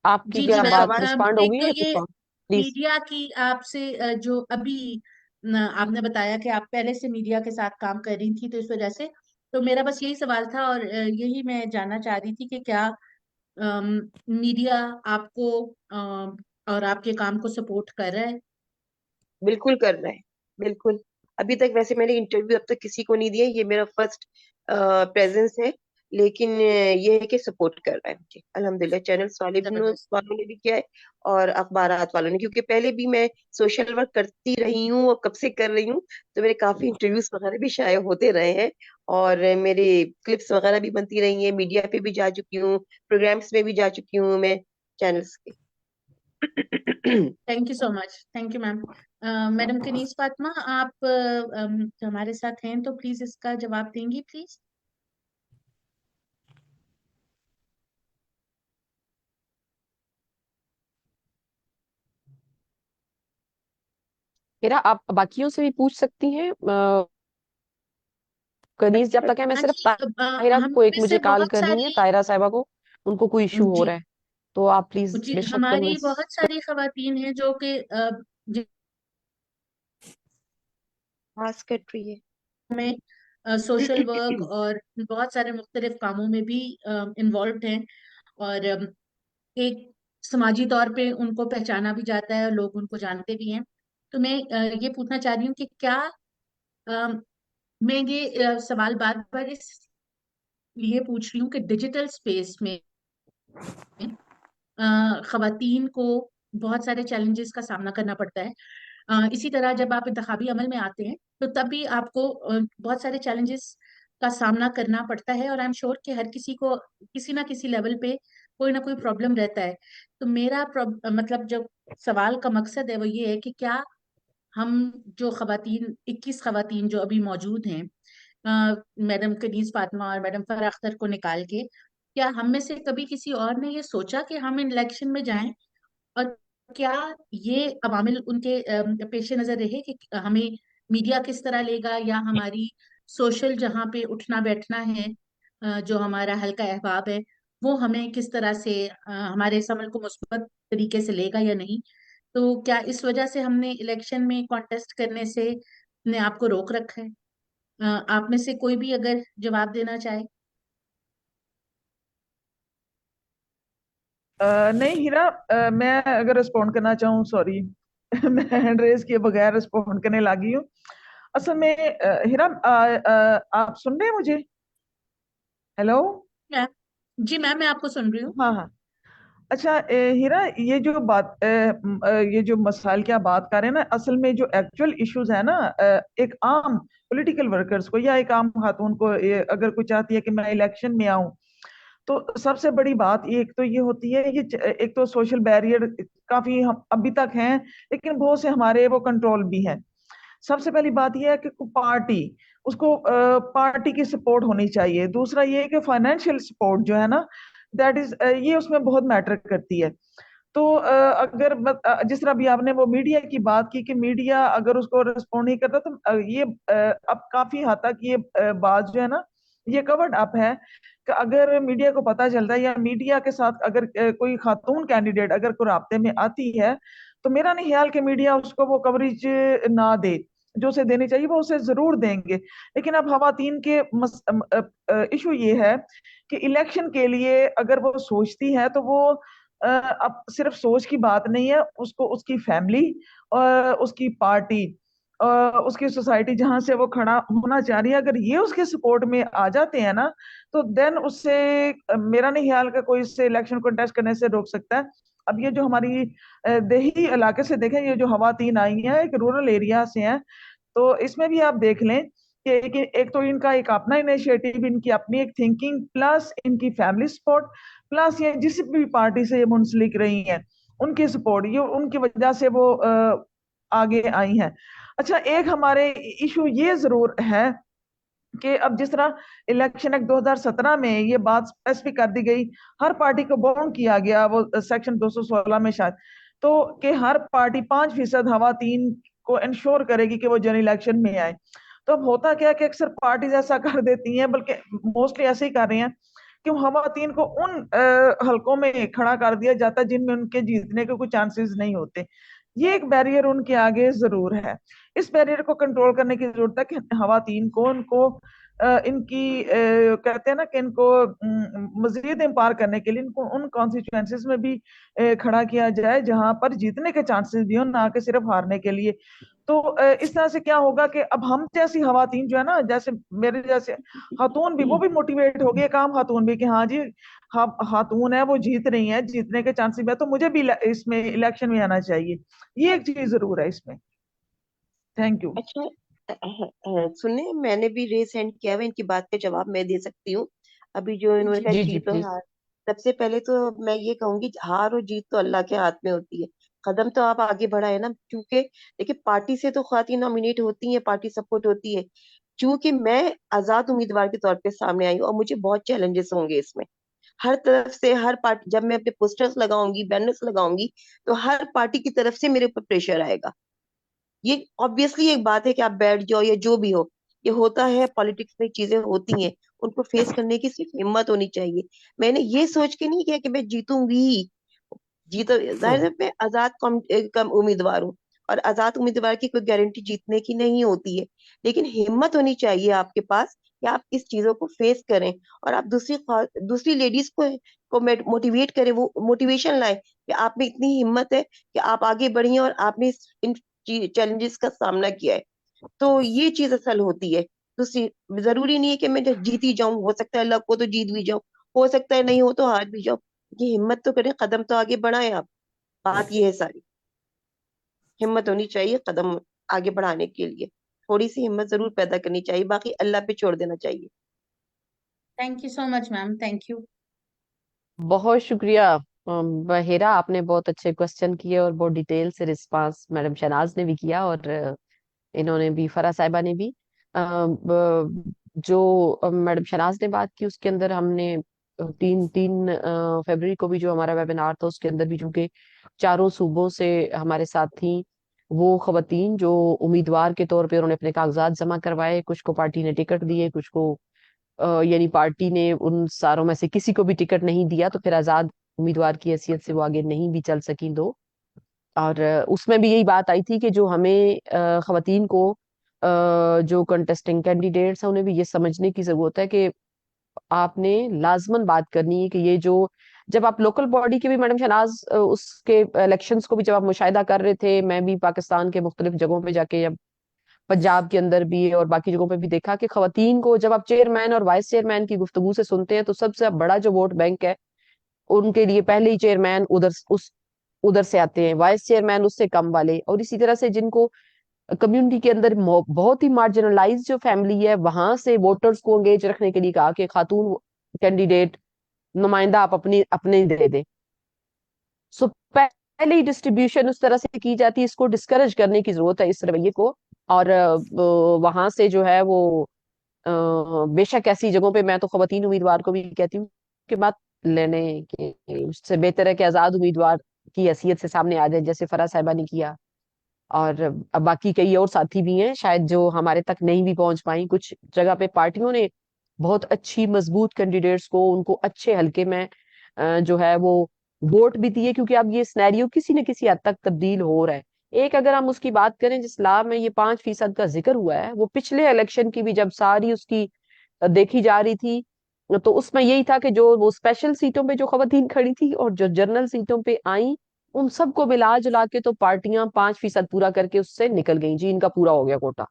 आपकी जी क्या जी दूसरा मैम, बात सवाल। रिस्पॉन्ड हो एक गई तो है ये कुछ और? प्लीज। मीडिया की आपसे जो अभी आपने बताया कि आप पहले से मीडिया के साथ काम कर रही थी, तो इस वजह से, तो मेरा बस यही सवाल था, और यही मैं जानना चाह रही थी कि क्या मीडिया आपको और आपके काम को सपोर्ट कर रहा है? बिल्कुल कर रहा है, बिल्कुल। अभी तक वैसे मैंने इंटरव्यू अब तक किसी को नहीं दिया, ये मेरा फर्स्ट प्रेजेंस है। लेकिन ये है कि सपोर्ट कर रहा है मुझे अल्हम्दुलिल्लाह, चैनल्स जबरदस्त। वालों ने भी किया है, और अखबारात वालों ने। क्योंकि पहले भी मैं सोशल वर्क करती रही हूँ और कब से कर रही हूँ, तो मेरे काफी इंटरव्यूज वगैरह भी शाये होते रहे हैं, और मेरे क्लिप्स वगैरह भी बनती रही हैं। मीडिया पे भी जा चुकी हूँ, प्रोग्राम्स में भी जा चुकी हूँ मैं, चैनल्स के। Thank you so much, thank you ma'am. Madam Kaneez Fatima, आप हमारे साथ हैं, तो प्लीज इसका जवाब देंगी प्लीज। हिरा आप बाकियों से भी पूछ सकती हैं। कनीज जब तक है, मैं हाँ सिर्फ जी, ताहिरा हम को एक में से मुझे कॉल बहुत करनी है, सारी, ताहिरा साहिबा को, उनको कोई इशू हो जी रहा है। तो आप प्लीज जी, बेशक हमारी कन्विंस। बहुत सारी खवातीन हैं जो कि आवाज कट रही है। में सोशल वर्क और बहुत सारे मुख्तलिफ कामों में भी इन्वॉल्व हैं, और एक समाजी तौर पे उनको पहचाना भी जाता है और लोग उनको जानते भी हैं। तो मैं ये पूछना चाह रही हूँ कि क्या अ, मैं ये सवाल बार बार इसलिए पूछ रही हूँ कि डिजिटल स्पेस में खवातीन को बहुत सारे चैलेंजेस का सामना करना पड़ता है। इसी तरह जब आप इंतखाबी अमल में आते हैं, तो तब भी आपको बहुत सारे चैलेंजेस का सामना करना पड़ता है, और आई एम श्योर कि हर किसी को किसी ना किसी लेवल पे कोई ना कोई प्रॉब्लम रहता है। तो मेरा मतलब जो सवाल का मकसद है वो ये है कि क्या हम जो खवातीन 21 खवातीन जो अभी मौजूद हैं, मैडम कनीज फातिमा और मैडम फराह अख्तर को निकाल के, क्या हम में से कभी किसी और ने ये सोचा कि हम इलेक्शन में जाएं, और क्या ये अवामिल उनके पेश नजर रहे कि हमें मीडिया किस तरह लेगा, या हमारी सोशल जहाँ पे उठना बैठना है, जो हमारा हल्का अहबाब है, वो हमें किस तरह से हमारे इस अमल को मुस्बत तरीके से लेगा या नहीं? तो क्या इस वजह से हमने इलेक्शन में कॉन्टेस्ट करने से अपने आप को रोक रखा है? आप में से कोई भी अगर जवाब देना चाहे। नहीं हीरा, मैं अगर रिस्पॉन्ड करना चाहूँ, सॉरी मैं हैंड रेज किए बगैर रिस्पॉन्ड करने लगी हूँ। असल में हीरा, आप सुन रहे हैं मुझे? हेलो। मैम, जी मैम, मैं आपको सुन रही हूँ। हाँ हाँ। अच्छा, हीरा, ये जो बात ये जो मसाइल की आप बात कर रहे हैं ना, असल में जो एक्चुअल इश्यूज है ना, एक आम पॉलिटिकल वर्कर्स को या एक आम खातून को, अगर कोई चाहती है कि मैं इलेक्शन में आऊं, तो सबसे बड़ी बात एक तो ये होती है, ये एक तो सोशल बैरियर काफी हम अभी तक हैं, लेकिन बहुत से हमारे वो कंट्रोल भी हैं। सबसे पहली बात यह है कि पार्टी, उसको पार्टी की सपोर्ट होनी चाहिए। दूसरा ये है कि फाइनेंशियल सपोर्ट जो है ना, दैट इज, ये उसमें बहुत मैटर करती है। तो अगर जिस तरह भी आपने वो मीडिया की बात की कि मीडिया अगर उसको रिस्पॉन्ड नहीं करता, तो ये अब काफी हद तक ये बात जो है ना, ये कवर्ड अप है कि अगर मीडिया को पता चलता है या मीडिया के साथ अगर कोई खातून कैंडिडेट अगर कोई राब्ते में आती है, तो मेरा नहीं ख्याल कि मीडिया उसको वो कवरेज ना दे। जो उसे देनी चाहिए वो उसे जरूर देंगे। लेकिन अब खवातीन के इशू ये है कि इलेक्शन के लिए अगर वो सोचती है, तो वो अब सिर्फ सोच की बात नहीं है, उसको उसकी फैमिली और उसकी पार्टी और उसकी सोसाइटी जहां से वो खड़ा होना चाह रही है, अगर ये उसके सपोर्ट में आ जाते हैं ना, तो देन उससे मेरा नहीं ख्याल का कोई इससे इलेक्शन कंटेस्ट करने से रोक सकता है। अब ये जो हमारी देही इलाके से देखें, ये जो खवातीन आई हैं एक रूरल एरिया से हैं, तो इसमें भी आप देख लें कि एक तो इनका एक अपना इनिशिएटिव, इनकी अपनी एक थिंकिंग, प्लस इनकी फैमिली सपोर्ट, प्लस ये जिस भी पार्टी से ये मुंसलिक रही हैं उनकी सपोर्ट, ये उनकी वजह से वो आगे आई हैं। अच्छा, एक हमारे इशू ये जरूर है कि अब जिस तरह इलेक्शन एक्ट 2017 में ये बात स्पेसिफिक कर दी गई, हर पार्टी को बाउंड किया गया वो सेक्शन 216 में शायद, तो कि हर पार्टी 5% खवातीन को इंश्योर करेगी कि वो जनरल इलेक्शन में आए। तो अब होता क्या है कि अक्सर पार्टीज ऐसा कर देती हैं, बल्कि मोस्टली ऐसे ही कर रही हैं कि खवातीन को उन हलकों में खड़ा कर दिया जाता है जिनमें उनके जीतने के कोई चांसेस नहीं होते। ये एक बैरियर उनके आगे जरूर है। इस बैरियर को कंट्रोल करने की जरूरत है कि खवातीन को उनको इनकी कहते हैं ना कि इनको मजीद इम्पावर करने के लिए इनको उन कॉन्स्टिट्यूएंसीज में भी खड़ा किया जाए जहां पर जीतने के चांसेस भी हो, ना कि सिर्फ हारने के लिए। तो इस तरह से क्या होगा कि अब हम जैसी खवातीन जो है ना, जैसे मेरे जैसे खातून भी, वो भी मोटिवेट हो गए, काम खातून भी, कि हाँ जी, खातून है वो जीत रही है, जीतने के चांसेस भी है, तो मुझे भी इसमें इलेक्शन में आना चाहिए। ये एक चीज जरूर है इसमें। Thank you. अच्छा, सुनने, मैंने भी रेस हैंड किया हुआ, इनकी बात का जवाब मैं दे सकती हूँ। अभी जो इन्होंने जी कहा जी जी जीत और प्लीज। हार, सबसे पहले तो मैं ये कहूंगी, हार और जीत तो अल्लाह के हाथ में होती है। कदम तो आप आगे बढ़ाए ना, क्योंकि देखिए पार्टी से तो खाती नॉमिनेट होती है, पार्टी सपोर्ट होती है। क्योंकि मैं आजाद उम्मीदवार के तौर पे सामने आई हूँ और मुझे बहुत चैलेंजेस होंगे इसमें। हर तरफ से, हर पार्टी, जब मैं अपने पोस्टर्स लगाऊंगी, बैनर्स लगाऊंगी, तो हर पार्टी की तरफ से मेरे ऊपर प्रेशर आएगा। ये ऑब्वियसली एक बात है कि आप बैठ जाओ या जो भी हो, ये होता है, पॉलिटिक्स में चीजें होती हैं। उनको फेस करने की सिर्फ हिम्मत होनी चाहिए। मैंने ये सोच के नहीं किया कि मैं जीतूंगी। जीतो, जाहिर है मैं आजाद कम उम्मीदवार हूँ, और आजाद उम्मीदवार की कोई गारंटी जीतने की नहीं होती है। लेकिन हिम्मत होनी चाहिए आपके पास कि आप इस चीजों को फेस करें, और आप दूसरी लेडीज को मोटिवेट करें, वो मोटिवेशन लाए कि आप में इतनी हिम्मत है कि आप आगे बढ़िए, और आपने इन चैलेंजेस का सामना किया है। तो ये चीज असल होती है। दूसरी, जरूरी नहीं है कि मैं जीत ही जाऊं, हो सकता है लक को तो जीत भी जाऊं, हो सकता है नहीं हो तो हार भी जाऊं। ये हिम्मत तो करें, कदम तो आगे बढ़ाएं आप। बात ये है सारी, हिम्मत होनी चाहिए कदम आगे बढ़ाने के लिए। थोड़ी सी हिम्मत जरूर पैदा करनी चाहिए, बाकी अल्लाह पे छोड़ देना चाहिए। Thank you so much ma'am, thank you. बहुत शुक्रिया बहेरा, आपने बहुत अच्छे क्वेश्चन किए और बहुत डिटेल से रिस्पांस मैडम शहनाज ने भी किया, और इन्होंने भी, फरा साहिबा ने भी। जो मैडम शहनाज ने बात की उसके अंदर हमने तीन तीन फरवरी को भी जो हमारा वेबिनार था उसके अंदर भी, चूंकि चारों सूबों से हमारे साथ थी वो खवातीन जो उम्मीदवार के तौर पे उन्होंने अपने कागजात जमा करवाए, कुछ को पार्टी ने टिकट दिए, कुछ को यानी पार्टी ने उन सारों में से किसी को भी टिकट नहीं दिया, तो फिर आजाद उम्मीदवार की हैसियत से वो आगे नहीं भी चल सकी दो। और उसमें भी यही बात आई थी कि जो हमें खवातीन को जो कंटेस्टिंग कैंडिडेट्स हैं उन्हें भी ये समझने की जरूरत है कि आपने लाजमन बात करनी है कि ये जो जब आप लोकल बॉडी के भी मैडम शहनाज उसके इलेक्शंस को भी जब आप मुशाहिदा कर रहे थे, मैं भी पाकिस्तान के मुख्तलिफ जगहों पे जाके, जब पंजाब के अंदर भी और बाकी जगहों पे भी देखा कि खवातीन को जब आप चेयरमैन और वाइस चेयरमैन की गुफ्तगू से सुनते हैं तो सबसे बड़ा जो वोट बैंक है उनके लिए पहले ही चेयरमैन उधर से आते हैं, वाइस चेयरमैन उससे कम वाले, और इसी तरह से जिनको कम्युनिटी के अंदर बहुत ही मार्जिनलाइज जो फैमिली है वहां से वोटर्स को एंगेज रखने के लिए कहा कि खातून कैंडिडेट नुमाइंदा आप अपनी अपने ही दे दें। सो पहले ही डिस्ट्रीब्यूशन उस तरह से की जाती है, इसको डिस्करेज करने की जरूरत है इस रवैये को। और वहां से जो है वो अ, बेशक ऐसी जगहों पे मैं तो खवातीन उम्मीदवार को भी कहती हूँ कि बात लेने के उससे बेहतर है कि आजाद उम्मीदवार की हैसियत से सामने आ जाए, जैसे फराज साहिबा ने किया। और अब बाकी कई और साथी भी हैं शायद जो हमारे तक नहीं भी पहुंच पाई। कुछ जगह पे पार्टियों ने बहुत अच्छी मजबूत कैंडिडेट्स को उनको अच्छे हलके में जो है वो वोट भी दिए, क्योंकि अब ये सिनेरियो किसी न किसी हद तक तब्दील हो रहा है। एक अगर हम उसकी बात करें जिस लॉ में ये 5% का जिक्र हुआ है, वो पिछले इलेक्शन की भी जब सारी उसकी देखी जा रही थी तो उसमें यही था कि जो वो स्पेशल सीटों पे जो खवातीन खड़ी थी और जो जनरल सीटों पे आई, उन सबको मिला जुला के तो पार्टियां 5% पूरा करके उससे निकल गई जी, इनका पूरा हो गया कोटा।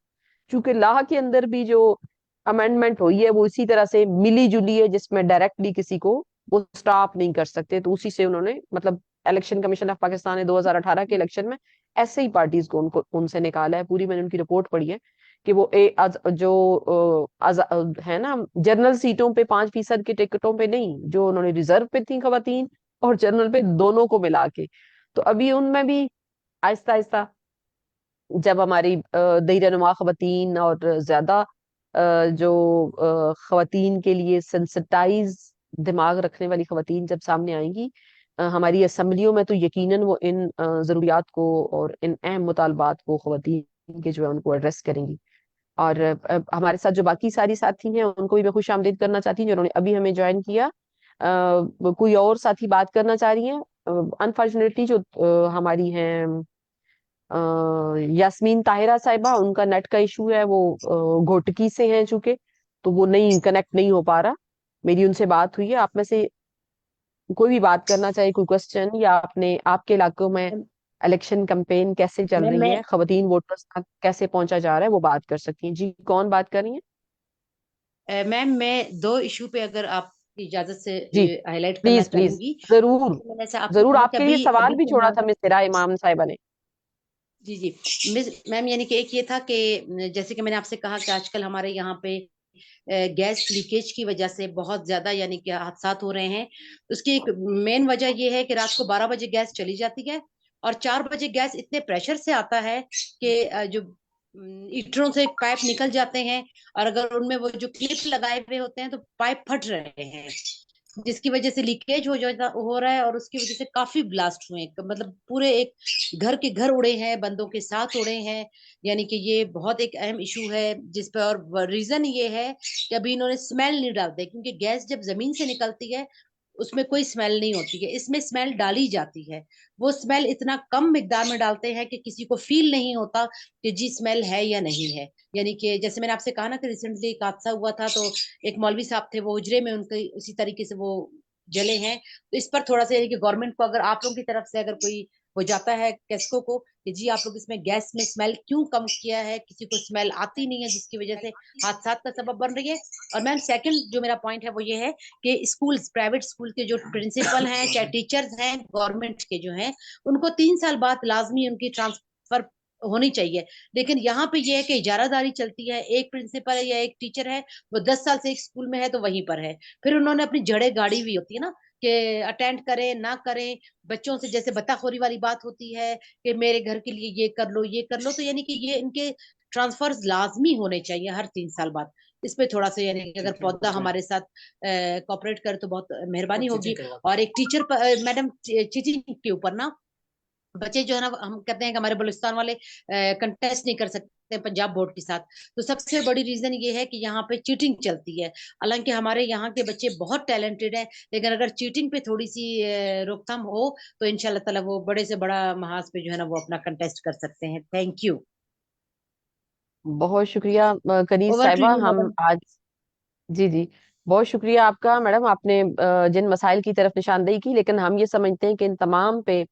क्योंकि लाह के अंदर भी जो अमेंडमेंट हुई है वो इसी तरह से मिली जुली है, जिसमें डायरेक्टली किसी को वो स्टॉप नहीं कर सकते, तो उसी से उन्होंने मतलब इलेक्शन कमीशन ऑफ पाकिस्तान ने 2018 के इलेक्शन में ऐसे ही पार्टीज को उनको उनसे निकाला है। पूरी मैंने उनकी रिपोर्ट पढ़ी है कि वो है ना, जनरल सीटों पे 5% की टिकटों पे नहीं, जो उन्होंने रिजर्व पे थी खवातीन और जनरल पे दोनों को मिला के। तो अभी उनमें भी आहिस्ता आहिस्ता जब हमारी दीरनुमा खवातीन और ज्यादा जो खवातीन के लिए सेंसिटाइज दिमाग रखने वाली खवातीन जब सामने आएंगी हमारी असम्बलियों में, तो यकीनन वो इन जरूरियात को और इन अहम मुतालबात को खवातीन के जो है उनको एड्रेस करेंगी। और हमारे साथ जो बाकी सारी साथी हैं उनको भी मैं खुश आमदीद करना चाहती हूँ जिन्होंने अभी हमें ज्वाइन किया। कोई और साथी बात करना चाह रही हैं? अनफॉर्चुनेटली जो हमारी हैं यास्मीन ताहिरा साहिबा, उनका नेट का इशू है, वो घोटकी से हैं चूंकि, तो वो नहीं कनेक्ट नहीं हो पा रहा। मेरी उनसे बात हुई है। आप में से कोई भी बात करना चाहे, कोई क्वेश्चन, या अपने आपके इलाकों में इलेक्शन कैंपेन कैसे चल मैम रही मैं है, खवातीन वोटर्स तक कैसे पहुंचा जा रहा है, वो बात कर सकती हैं जी। कौन बात कर रही है? मैम मैं दो इशू पे अगर आपकी इजाजत से जी हाईलाइट करना प्लीज प्लीज, चाहूंगी। जरूर मैंने ऐसा आपसे जरूर। कहा कि आपके लिए अभी सवाल अभी भी के छोड़ा हालात। था मिसेरा इमाम साहिबा ने। जी जी। मिस मैम यानी कि एक ये था कि जैसे कि मैंने आपसे कहा कि आजकल हमारे यहाँ पे गैस लीकेज की वजह से बहुत ज्यादा यानी कि हादसात हो रहे हैं। उसकी एक मेन वजह यह है कि रात को 12 बजे गैस चली जाती है और 4 बजे गैस इतने प्रेशर से आता है कि जो हीटरों से पाइप निकल जाते हैं और अगर उनमें वो जो क्लिप लगाए हुए होते हैं तो पाइप फट रहे हैं, जिसकी वजह से लीकेज हो रहा है और उसकी वजह से काफी ब्लास्ट हुए, मतलब पूरे एक घर के घर उड़े हैं, बंदों के साथ उड़े हैं। यानी कि ये बहुत एक अहम इशू है जिस पे, और रीजन ये है कि अभी इन्होंने स्मेल नहीं डालते, क्योंकि गैस जब जमीन से निकलती है उसमें कोई स्मेल नहीं होती है, इसमें स्मेल डाली जाती है। वो स्मेल इतना कम मिकदार में डालते हैं कि किसी को फील नहीं होता कि जी स्मेल है या नहीं है। यानी कि जैसे मैंने आपसे कहा ना कि रिसेंटली एक हादसा हुआ था, तो एक मौलवी साहब थे, वो हुजरे में उनके उसी तरीके से वो जले हैं। तो इस पर थोड़ा सा यानी कि गवर्नमेंट को अगर आप लोगों की तरफ से अगर कोई हो जाता है कैस्को को कि जी आप लोग इसमें गैस में स्मेल क्यों कम किया है, किसी को स्मेल आती नहीं है जिसकी वजह से हादसा का सबब बन रही है। और मैम सेकंड जो मेरा पॉइंट है वो ये है कि स्कूल्स, प्राइवेट स्कूल के जो प्रिंसिपल हैं चाहे टीचर्स हैं गवर्नमेंट के जो हैं, उनको 3 साल बाद लाजमी उनकी ट्रांसफर होनी चाहिए। लेकिन यहाँ पे ये है कि इजारादारी चलती है, एक प्रिंसिपल है या एक टीचर है, वो 10 साल से एक स्कूल में है तो वहीं पर है। फिर उन्होंने अपनी जड़ें गाड़ी हुई होती है ना कि अटेंड करें ना करें, बच्चों से जैसे बताखोरी वाली बात होती है कि मेरे घर के लिए ये कर लो ये कर लो, तो यानी कि ये इनके ट्रांसफर्स लाजमी होने चाहिए हर 3 साल बाद। इस पे थोड़ा सा यानी कि अगर पौधा हमारे साथ कॉपरेट करे तो बहुत मेहरबानी होगी। और एक टीचर मैडम चीटिंग के ऊपर ना, बच्चे जो है ना, हम कहते हैं कि हमारे बलूचिस्तान वाले कंटेस्ट नहीं कर सकते पंजाब बोर्ड के साथ, तो सबसे बड़ी रीजन ये है कि यहाँ पे चीटिंग चलती है। हालांकि हमारे यहाँ के बच्चे बहुत टैलेंटेड हैं, लेकिन अगर चीटिंग पे थोड़ी सी रोकथाम हो तो इंशाल्लाह ताला वो बड़े से बड़ा महाज पे जो है ना वो अपना कंटेस्ट कर सकते हैं। Thank you. बहुत शुक्रिया कनीज ओवर टू साहिबा। यू हम मैडम। आज जी जी बहुत शुक्रिया आपका मैडम, आपने जिन मसाइल की तरफ निशानदेही की, लेकिन हम ये समझते हैं कि इन तमाम पे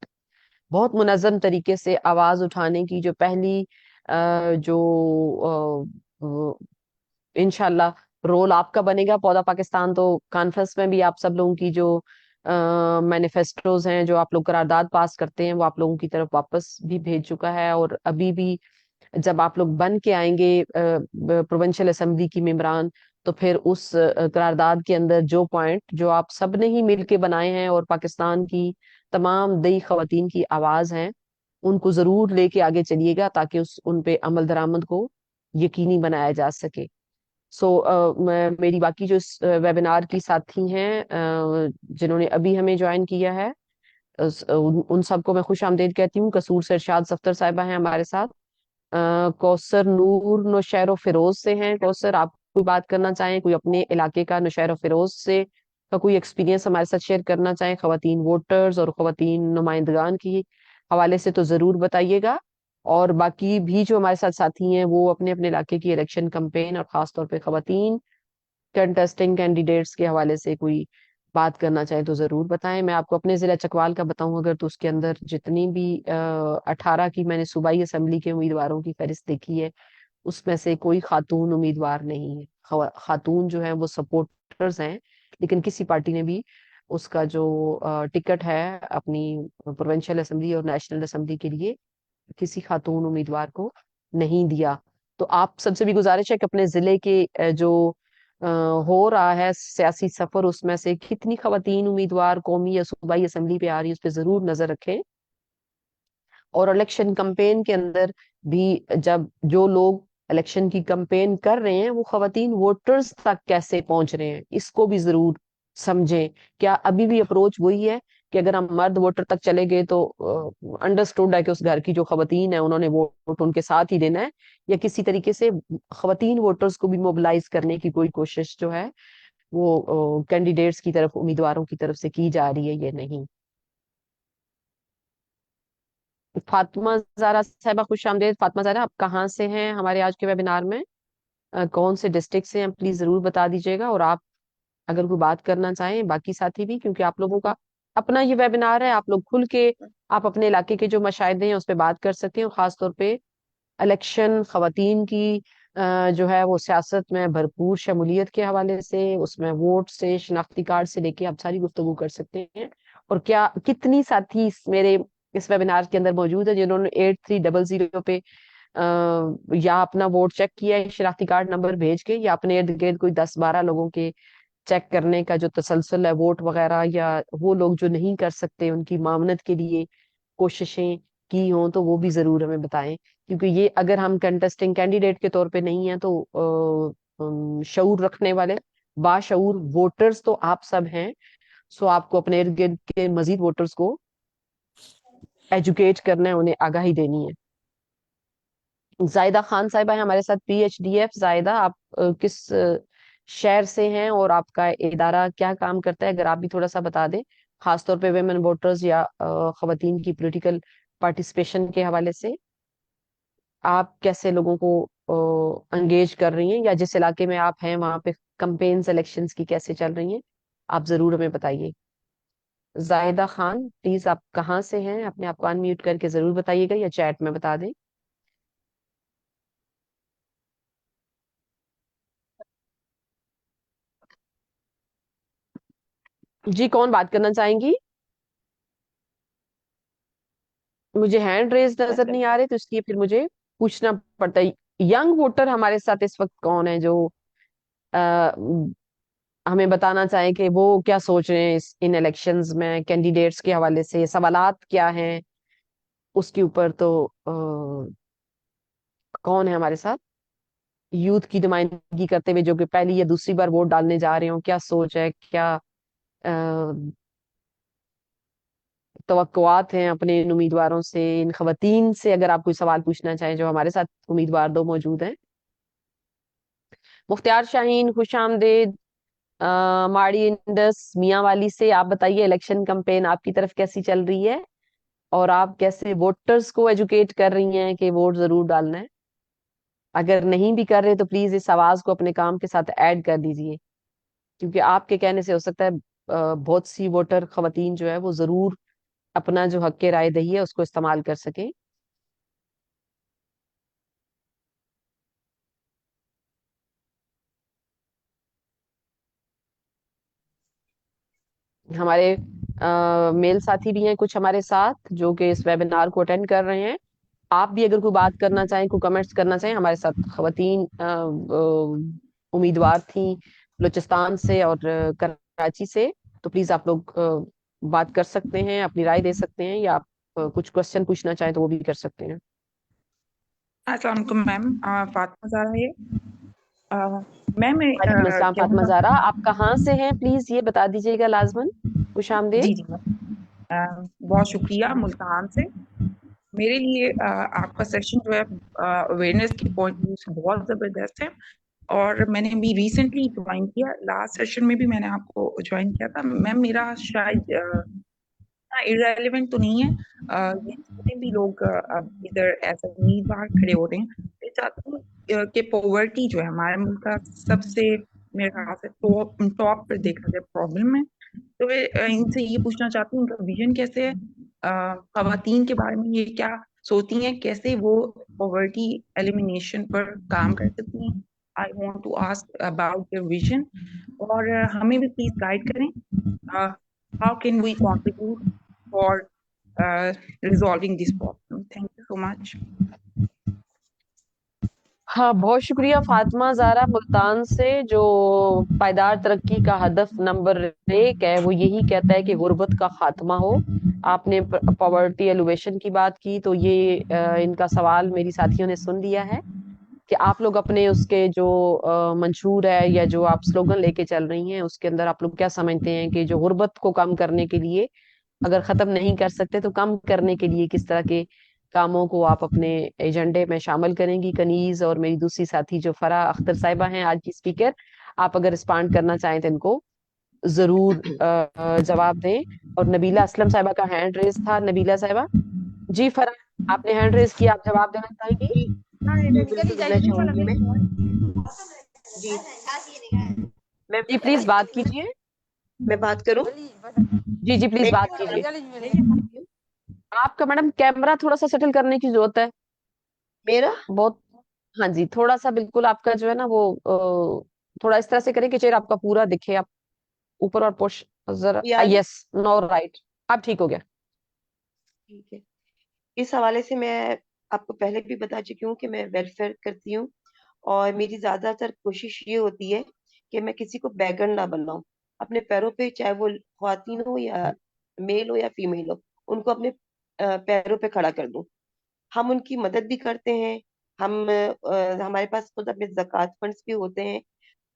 बहुत मुनज़्ज़म तरीके से आवाज उठाने की जो पहली जो इंशाल्लाह रोल आपका बनेगा। पौधा पाकिस्तान तो कॉन्फ्रेंस में भी आप सब लोगों की जो मैनिफेस्टोज हैं, जो आप लोग करारदाद पास करते हैं, वो आप लोगों की तरफ वापस भी भेज चुका है। और अभी भी जब आप लोग बन के आएंगे प्रोविंशियल असेंबली की मेंबरान, तो फिर उस करारदाद के अंदर जो पॉइंट जो आप सब ने ही मिल के बनाए हैं और पाकिस्तान की तमाम दई खवातीन की आवाज हैं, उनको जरूर लेके आगे चलिएगा, ताकि उस उन पे अमल दरामद को यकीनी बनाया जा सके। मेरी बाकी जो इस वेबिनार की साथी हैं जिन्होंने अभी हमें ज्वाइन किया है, उन सबको मैं खुश आमदीद कहती हूँ। कसूर से इरशाद सफ्तर साहिबा हैं हमारे साथ। कौसर नूर नौशेरो फिरोज से हैं। कौसर, आप कोई बात करना चाहें, कोई अपने इलाके का नौशेरो फिरोज से का कोई एक्सपीरियंस हमारे साथ शेयर करना चाहें, खवातीन वोटर्स और खवातीन नुमाइंदगान की हवाले से, तो जरूर बताइएगा। और बाकी भी जो हमारे साथ साथी हैं वो अपने अपने इलाके की इलेक्शन कैंपेन और खास तौर पे खवातीन कंटेस्टिंग कैंडिडेट्स के हवाले से कोई बात करना चाहे तो जरूर बताएं। मैं आपको अपने जिला चकवाल का बताऊं अगर, तो उसके अंदर जितनी भी 18 की मैंने सूबाई असेंबली के उम्मीदवारों की फहरिस्त देखी है, उसमें से कोई खातून उम्मीदवार नहीं है। खातून जो है वो सपोर्टर्स हैं, लेकिन किसी पार्टी ने भी उसका जो टिकट है अपनी प्रोविंशियल असेंबली और नेशनल असेंबली के लिए किसी खातून उम्मीदवार को नहीं दिया। तो आप सबसे भी गुजारिश है कि अपने जिले के जो हो रहा है सियासी सफर, उसमें से कितनी खवातीन उम्मीदवार कौमी या सूबाई असेंबली पे आ रही है, उस पर जरूर नजर रखें। और इलेक्शन कैंपेन के अंदर भी जब जो लोग इलेक्शन की कैंपेन कर रहे हैं वो खवातीन वोटर्स तक कैसे पहुंच रहे हैं, इसको भी जरूर समझें। क्या अभी भी अप्रोच वही है कि अगर हम मर्द वोटर तक चले गए तो अंडरस्टूड है कि उस घर की जो खवातीन है उन्होंने वोट उनके साथ ही देना है, या किसी तरीके से खवातीन वोटर्स को भी मोबिलाइज करने की कोई कोशिश जो है वो कैंडिडेट्स की तरफ, उम्मीदवारों की तरफ से की जा रही है, ये नहीं। फातिमा ज़ारा साहिबा, खुश आमदीद। फातिमा ज़ारा, आप कहाँ से हैं हमारे आज के वेबिनार में? कौन से डिस्ट्रिक्ट से हैं, प्लीज जरूर बता दीजिएगा। और आप अगर कोई बात करना चाहें, बाकी साथी भी, क्योंकि आप लोगों का अपना ये वेबिनार है, आप लोग खुल के आप अपने इलाके के जो मशाहिदे हैं उस पर बात कर सकते हैं। और खास तौर पे इलेक्शन, खवातीन की जो है वो सियासत में भरपूर शमूलियत के हवाले से, उसमें वोट से, शनाख्ती कार्ड से लेके आप सारी गुफ्तगू कर सकते हैं। और क्या कितनी साथी मेरे इस वेबिनार के अंदर मौजूद है जिन्होंने 8300 पे या अपना वोट चेक किया है शनाख्ती कार्ड नंबर भेज के, या अपने इर्द गिर्द कोई 10-12 लोगों के चेक करने का जो तसलसल है वोट वगैरह, या वो लोग जो नहीं कर सकते उनकी मामनत के लिए कोशिशें की हों, तो वो भी जरूर हमें बताएं। क्योंकि ये अगर हम कंटेस्टिंग कैंडिडेट के तौर पे नहीं है तो शऊर रखने वाले बाशऊर वोटर्स तो आप सब हैं। सो आपको अपने इर्द गिर्द के मजीद वोटर्स को एजुकेट करना है, उन्हें आगाही देनी है। जायदा खान साहिबा है हमारे साथ, PHDF। जायदा, आप किस शहर से हैं और आपका इदारा क्या काम करता है, अगर आप भी थोड़ा सा बता दें, खासतौर पे वेमेन वोटर्स या खवातीन की पॉलिटिकल पार्टिसिपेशन के हवाले से आप कैसे लोगों को एंगेज कर रही हैं, या जिस इलाके में आप हैं वहां पे कैंपेन्स इलेक्शंस की कैसे चल रही हैं, आप जरूर हमें बताइए। जायदा खान, प्लीज आप कहाँ से हैं, अपने आप को अनम्यूट करके जरूर बताइएगा या चैट में बता दें। जी, कौन बात करना चाहेंगी? मुझे हैंड रेज नजर नहीं आ रहे, तो इसलिए फिर मुझे पूछना पड़ता है। यंग वोटर हमारे साथ इस वक्त कौन है जो आ, हमें बताना चाहे कि वो क्या सोच रहे हैं इन इलेक्शंस में कैंडिडेट्स के हवाले से, सवालात क्या हैं उसके ऊपर। तो कौन है हमारे साथ यूथ की नुमाइंदगी करते हुए, जो कि पहली या दूसरी बार वोट डालने जा रहे हो, क्या सोच है, क्या तवक्कुआत हैं अपने इन उम्मीदवारों से, इन खवातीन से? अगर आप कोई सवाल पूछना चाहें जो हमारे साथ उम्मीदवार दो मौजूद हैं। मुख्तियार शाहीन, खुश आमदेद। माड़ी इंडस मियाँ वाली से, आप बताइए इलेक्शन कैंपेन आपकी तरफ कैसी चल रही है, और आप कैसे वोटर्स को एजुकेट कर रही हैं कि वोट जरूर डालना है? अगर नहीं भी कर रहे तो प्लीज इस आवाज को अपने काम के साथ ऐड कर दीजिए। क्योंकि आपके कहने से हो सकता है बहुत सी वोटर खवातीन जो है वो जरूर अपना जो हक के राय दही है उसको इस्तेमाल कर सके। हमारे मेल साथी भी हैं कुछ हमारे साथ जो कि इस वेबिनार को अटेंड कर रहे हैं। आप भी अगर कोई बात करना चाहें, कोई कमेंट्स करना चाहें, हमारे साथ खवातीन उम्मीदवार थी बलूचिस्तान से और कराची से, तो प्लीज आप लोग बात कर सकते हैं, अपनी राय दे सकते हैं, या आप कुछ क्वेश्चन पूछना चाहें तो वो भी कर सकते हैं। अस्सलाम वालेकुम मैम, फातिमा ज़हरा है। मैम वालेकुम अस्सलाम क्या फातिमा होता। ज़हरा, आप कहाँ से हैं प्लीज ये बता दीजिएगा लाजमन। खुश जी आमदेद। जी मैम, बहुत शुक्रिया मुल्तान से। मेरे लिए आपका सेशन जो है अवेयरनेस के पॉइंट व्यू से बहुत ज़बरदस्त है। और मैंने भी रिसेंटली ज्वाइन किया, लास्ट सेशन में भी मैंने आपको ज्वाइन किया था मैम। मेरा शायद इररेलेवेंट तो नहीं है, ये जितने भी लोग अब इधर एज उम्मीदवार खड़े हो रहे हैं, मैं चाहती हूँ कि पॉवर्टी जो है हमारे मुल्क का सबसे, मेरे ख्याल से टॉप टॉप पर देखा जाए प्रॉब्लम है। तो मैं इनसे ये पूछना चाहती हूँ उनका विजन कैसे है, खवातीन के बारे में ये क्या सोचती हैं, कैसे वो पॉवर्टी एलिमिनेशन पर काम कर सकती हैं। I want to ask about their vision, और हमें भी प्लीज गाइड करें, how can we contribute for resolving this problem. Thank you so much. हाँ, बहुत शुक्रिया फातिमा ज़ारा मुल्तान से, जो पायदार तरक्की का हदफ नंबर 1 है वो यही कहता है कि गुर्बत का खात्मा हो। आपने पॉवर्टी एलिवेशन की बात की, तो ये इनका सवाल मेरी साथियों ने सुन लिया है कि आप लोग अपने उसके जो मंशूर है या जो आप स्लोगन लेके चल रही हैं उसके अंदर आप लोग क्या समझते हैं कि जो गुर्बत को कम करने के लिए, अगर खत्म नहीं कर सकते तो कम करने के लिए किस तरह के कामों को आप अपने एजेंडे में शामिल करेंगी। कनीज और मेरी दूसरी साथी जो फरा अख्तर साहिबा हैं आज की स्पीकर, आप अगर रिस्पॉन्ड करना चाहें तो इनको जरूर जवाब दें। और नबीला असलम साहिबा का हैंड रेज था। नबीला साहिबा, जी फरा, आपने हैंड रेज किया, आप जवाब देना चाहेंगी? जी जी बिल्कुल देना चाहूंगी मैं। जी मैं जी प्लीज बात कीजिए। मैं बात करूं। जी जी प्लीज मैं बात कीजिए। आपका मैडम कैमरा थोड़ा सा सेटल करने की जरूरत है मेरा बहुत। हाँ जी, थोड़ा सा बिल्कुल आपका जो है ना वो थोड़ा इस तरह से करें कि चेहरा आपका पूरा दिखे। आप ऊपर और पुश जरा, भी आ रहा है? यस, नो राइट, अब ठीक हो गया। ठीक है। इस हवाले से मैं आपको पहले भी बता चुकी हूँ कि मैं वेलफेयर करती हूँ, और मेरी ज्यादातर कोशिश ये होती है कि मैं किसी को बैगर ना बनाऊं। अपने पैरों पे, चाहे वो ख्वातीन हो या मेल हो या फीमेल हो, उनको अपने पैरों पे खड़ा कर दूं। हम उनकी मदद भी करते हैं। हम हमारे पास खुद अपने ज़कात फंड्स भी होते हैं।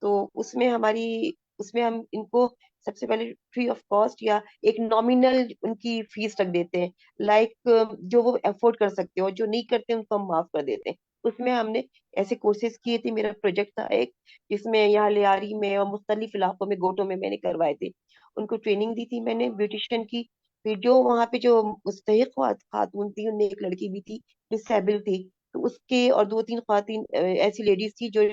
तो उसमें हम इनको सबसे पहले फ्री ऑफ कॉस्ट या एक नॉमिनल उनकी फीस रख देते हैं। लाइक जो वो अफोर्ड कर सकते हो, जो नहीं करते उनको हम माफ कर देते हैं। उसमें हमने ऐसे कोर्सेज किए थे। मेरा प्रोजेक्ट था एक, जिसमें यहाँ लियारी में और मुख्तलिफ इलाकों में, गोटों में मैंने करवाए थे। उनको ट्रेनिंग दी थी मैंने ब्यूटिशियन की। फिर जो वहाँ पे जो मुस्तहिक खातून थी, उनमें एक लड़की भी थी डिसेबल थी, तो उसके और दो तीन खातून ऐसी लेडीज थी जो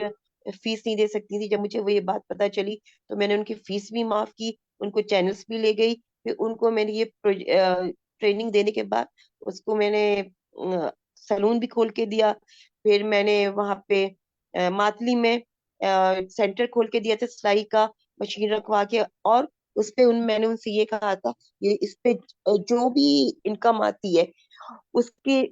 फीस नहीं दे सकती थी। जब मुझे वो ये बात पता चली तो मैंने उनकी फीस भी माफ की, उनको चैनल्स भी ले गई। फिर उनको मैंने ये ट्रेनिंग देने के बाद उसको मैंने सैलून भी खोल के दिया। फिर मैंने वहां पे मातली में सेंटर खोल के दिया था सिलाई का, मशीन रखवा के। और उस पे मैंने उनसे ये कहा था, ये इस पे जो भी इनकम आती है उसके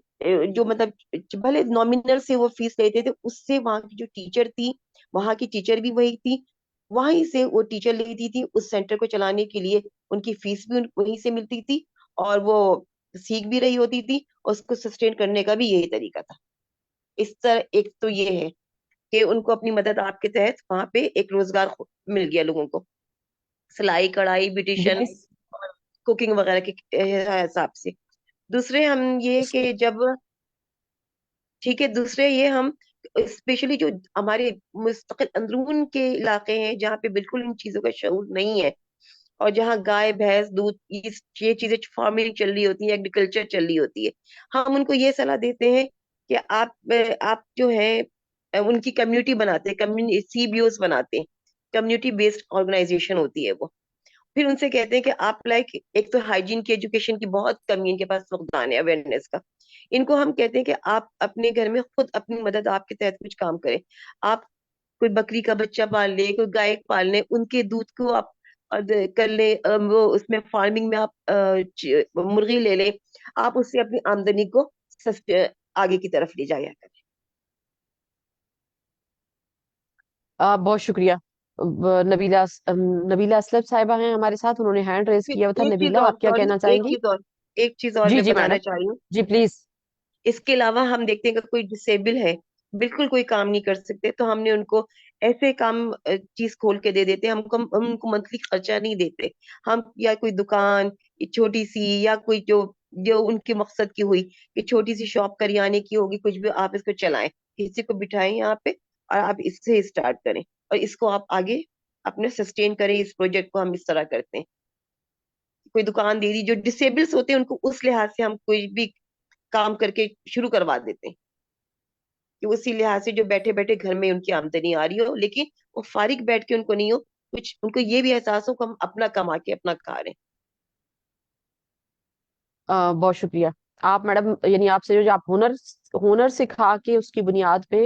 जो मतलब भले नॉमिनल से वो फीस लेते थे, उससे वहां की जो टीचर थी, वहां की टीचर भी वही थी, वहीं से वो टीचर लेती थी उस सेंटर को चलाने के लिए। उनकी फीस भी वहीं से मिलती थी, और वो सीख भी रही होती थी, और उसको सस्टेन करने का भी यही तरीका था। इस तरह एक तो ये है कि उनको अपनी मदद आपके तहत वहां पे एक रोजगार मिल गया लोगों को, सिलाई कढ़ाई ब्यूटिशियन जी कुकिंग वगैरह के हिसाब से। दूसरे हम ये कि जब, ठीक है, दूसरे ये हम स्पेशली जो हमारे मुस्तकिल अंदरून के इलाके हैं जहाँ पे बिल्कुल इन चीजों का शऊर नहीं है, और जहाँ गाय भैंस दूध ये चीजें फार्मिंग चल रही होती है, एग्रीकल्चर चल रही होती है, हम उनको ये सलाह देते हैं कि आप जो है उनकी कम्युनिटी बनाते हैं, कम्युनिटी CBOs बनाते हैं, कम्युनिटी बेस्ड ऑर्गेनाइजेशन होती है वो। फिर उनसे कहते हैं कि आप लाइक, एक तो हाइजीन की, एजुकेशन की बहुत कमी है इनके पास, फुकदान है अवेयरनेस का। इनको हम कहते हैं कि आप अपने घर में खुद अपनी मदद आपके तहत कुछ काम करें। आप कोई बकरी का बच्चा पाल ले, कोई गाय पाल ले, उनके दूध को आप कर ले, वो उसमें फार्मिंग में आप मुर्गी ले ले, आप उससे अपनी आमदनी को आगे की तरफ ले जाया करें। बहुत शुक्रिया। नबीला असलम साहिबा हैं हमारे साथ, उन्होंने हैंड रेज फिर किया था। एक चीज नबीला, और, आप क्या सॉरी, कहना चाहेंगी? एक चीज और जी मैं जी बताना मैडम, चाह रही हूँ। जी प्लीज। इसके अलावा हम देखते हैं कि कोई डिसेबल है, बिल्कुल कोई काम नहीं कर सकते, तो हमने उनको ऐसे काम चीज खोल के दे देते हैं। हम उनको मंथली खर्चा नहीं देते। हम या कोई दुकान छोटी सी, या कोई जो जो उनके मकसद की हुई कि छोटी सी शॉप करियाने की होगी, कुछ भी, आप इसको चलाएं, किसी को बिठाएं यहाँ पे, और आप इससे स्टार्ट करें, और इसको आप आगे अपने सस्टेन करें। इस प्रोजेक्ट को हम इस तरह करते हैं। कोई दुकान दे दी, जो डिसेबल्स होते हैं उनको उस लिहाज से हम कोई भी काम करके शुरू करवा देते हैं, कि उसी लिहाज से जो बैठे बैठे घर में उनकी आमदनी आ रही हो, लेकिन वो फारिग बैठ के उनको नहीं हो, कुछ उनको ये भी एहसास हो कि हम अपना कमा के अपना खा रहे हैं। बहुत शुक्रिया। आप मैडम, यानी आपसे जो जो आप हुनर हुनर सिखा के उसकी बुनियाद पे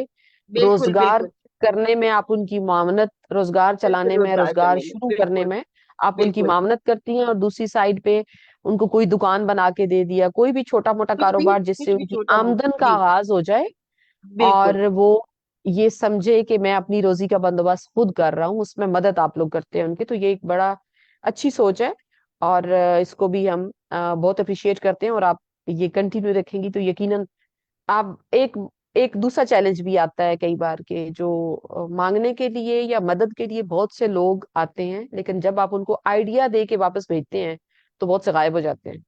बिल्कुल रोजगार बिल्कुल। करने में आप उनकी मामनत, रोजगार बिल्कुल चलाने में, रोजगार रोजगार करने में, शुरू करने बिल्कुल में आप उनकी बिल्कुल। मामनत करती हैं, और दूसरी साइड पे उनको कोई दुकान बना के दे दिया, कोई भी छोटा मोटा कारोबार जिससे कुछ भी उनकी छोटा आमदन का जी, आगाज हो जाए, बिल्कुल। और वो ये समझे कि मैं अपनी रोजी का बंदोबस्त खुद कर रहा हूँ, उसमें मदद आप लोग करते हैं उनकी। तो ये एक बड़ा अच्छी सोच है, और इसको भी हम बहुत अप्रिशिएट करते हैं। और आप ये कंटिन्यू रखेंगी तो यकीनन आप एक एक दूसरा चैलेंज भी आता है कई बार के, जो मांगने के लिए या मदद के लिए बहुत से लोग आते हैं, लेकिन जब आप उनको आइडिया दे के वापस भेजते हैं तो बहुत से गायब हो जाते हैं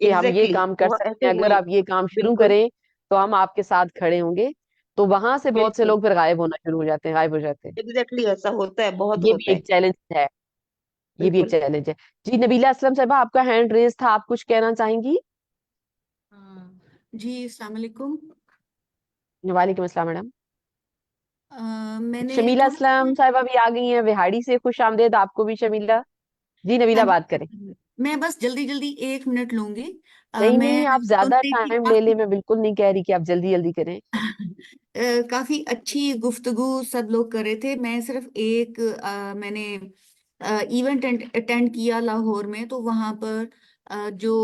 कि हम ये एग्जैक्टली काम कर वो सकते ऐसे हैं, हुए। अगर आप ये काम शुरू बिल्कुल करें तो हम आपके साथ खड़े होंगे। तो वहां से बहुत से बिल्कुल। लोग फिर गायब होना शुरू हो जाते हैं, गायब हो जाते हैं। एग्जैक्टली ऐसा होता है, बहुत ये भी होता है। एक चैलेंज है, ये भी एक बिल्कुल। चैलेंज है। जी नबीला असलम साहबा, आपका हैंड रेज था, आप कुछ कहना चाहेंगी? जी अस्सलाम वालेकुम। वालेकुम अस्सलाम मैडम। मैंने शमीला थोड़ा सा, असलम साहिबा भी आ गई हैं विहाड़ी से, खुश आमदेद आपको भी शमीला। जी हाँ नबीला, बात करें। जी, मैं बस जल्दी जल्दी 1 मिनट लूंगी। नहीं मैं नहीं, आप सुन ज्यादा रही थी टाइम ले ले, काफी मैं बिल्कुल नहीं कह रही कि आप जल्दी जल्दी करें। काफी अच्छी गुफ्तगू सब लोग कर रहे थे। मैं सिर्फ एक मैंने इवेंट अटेंड किया लाहौर में, तो वहां पर जो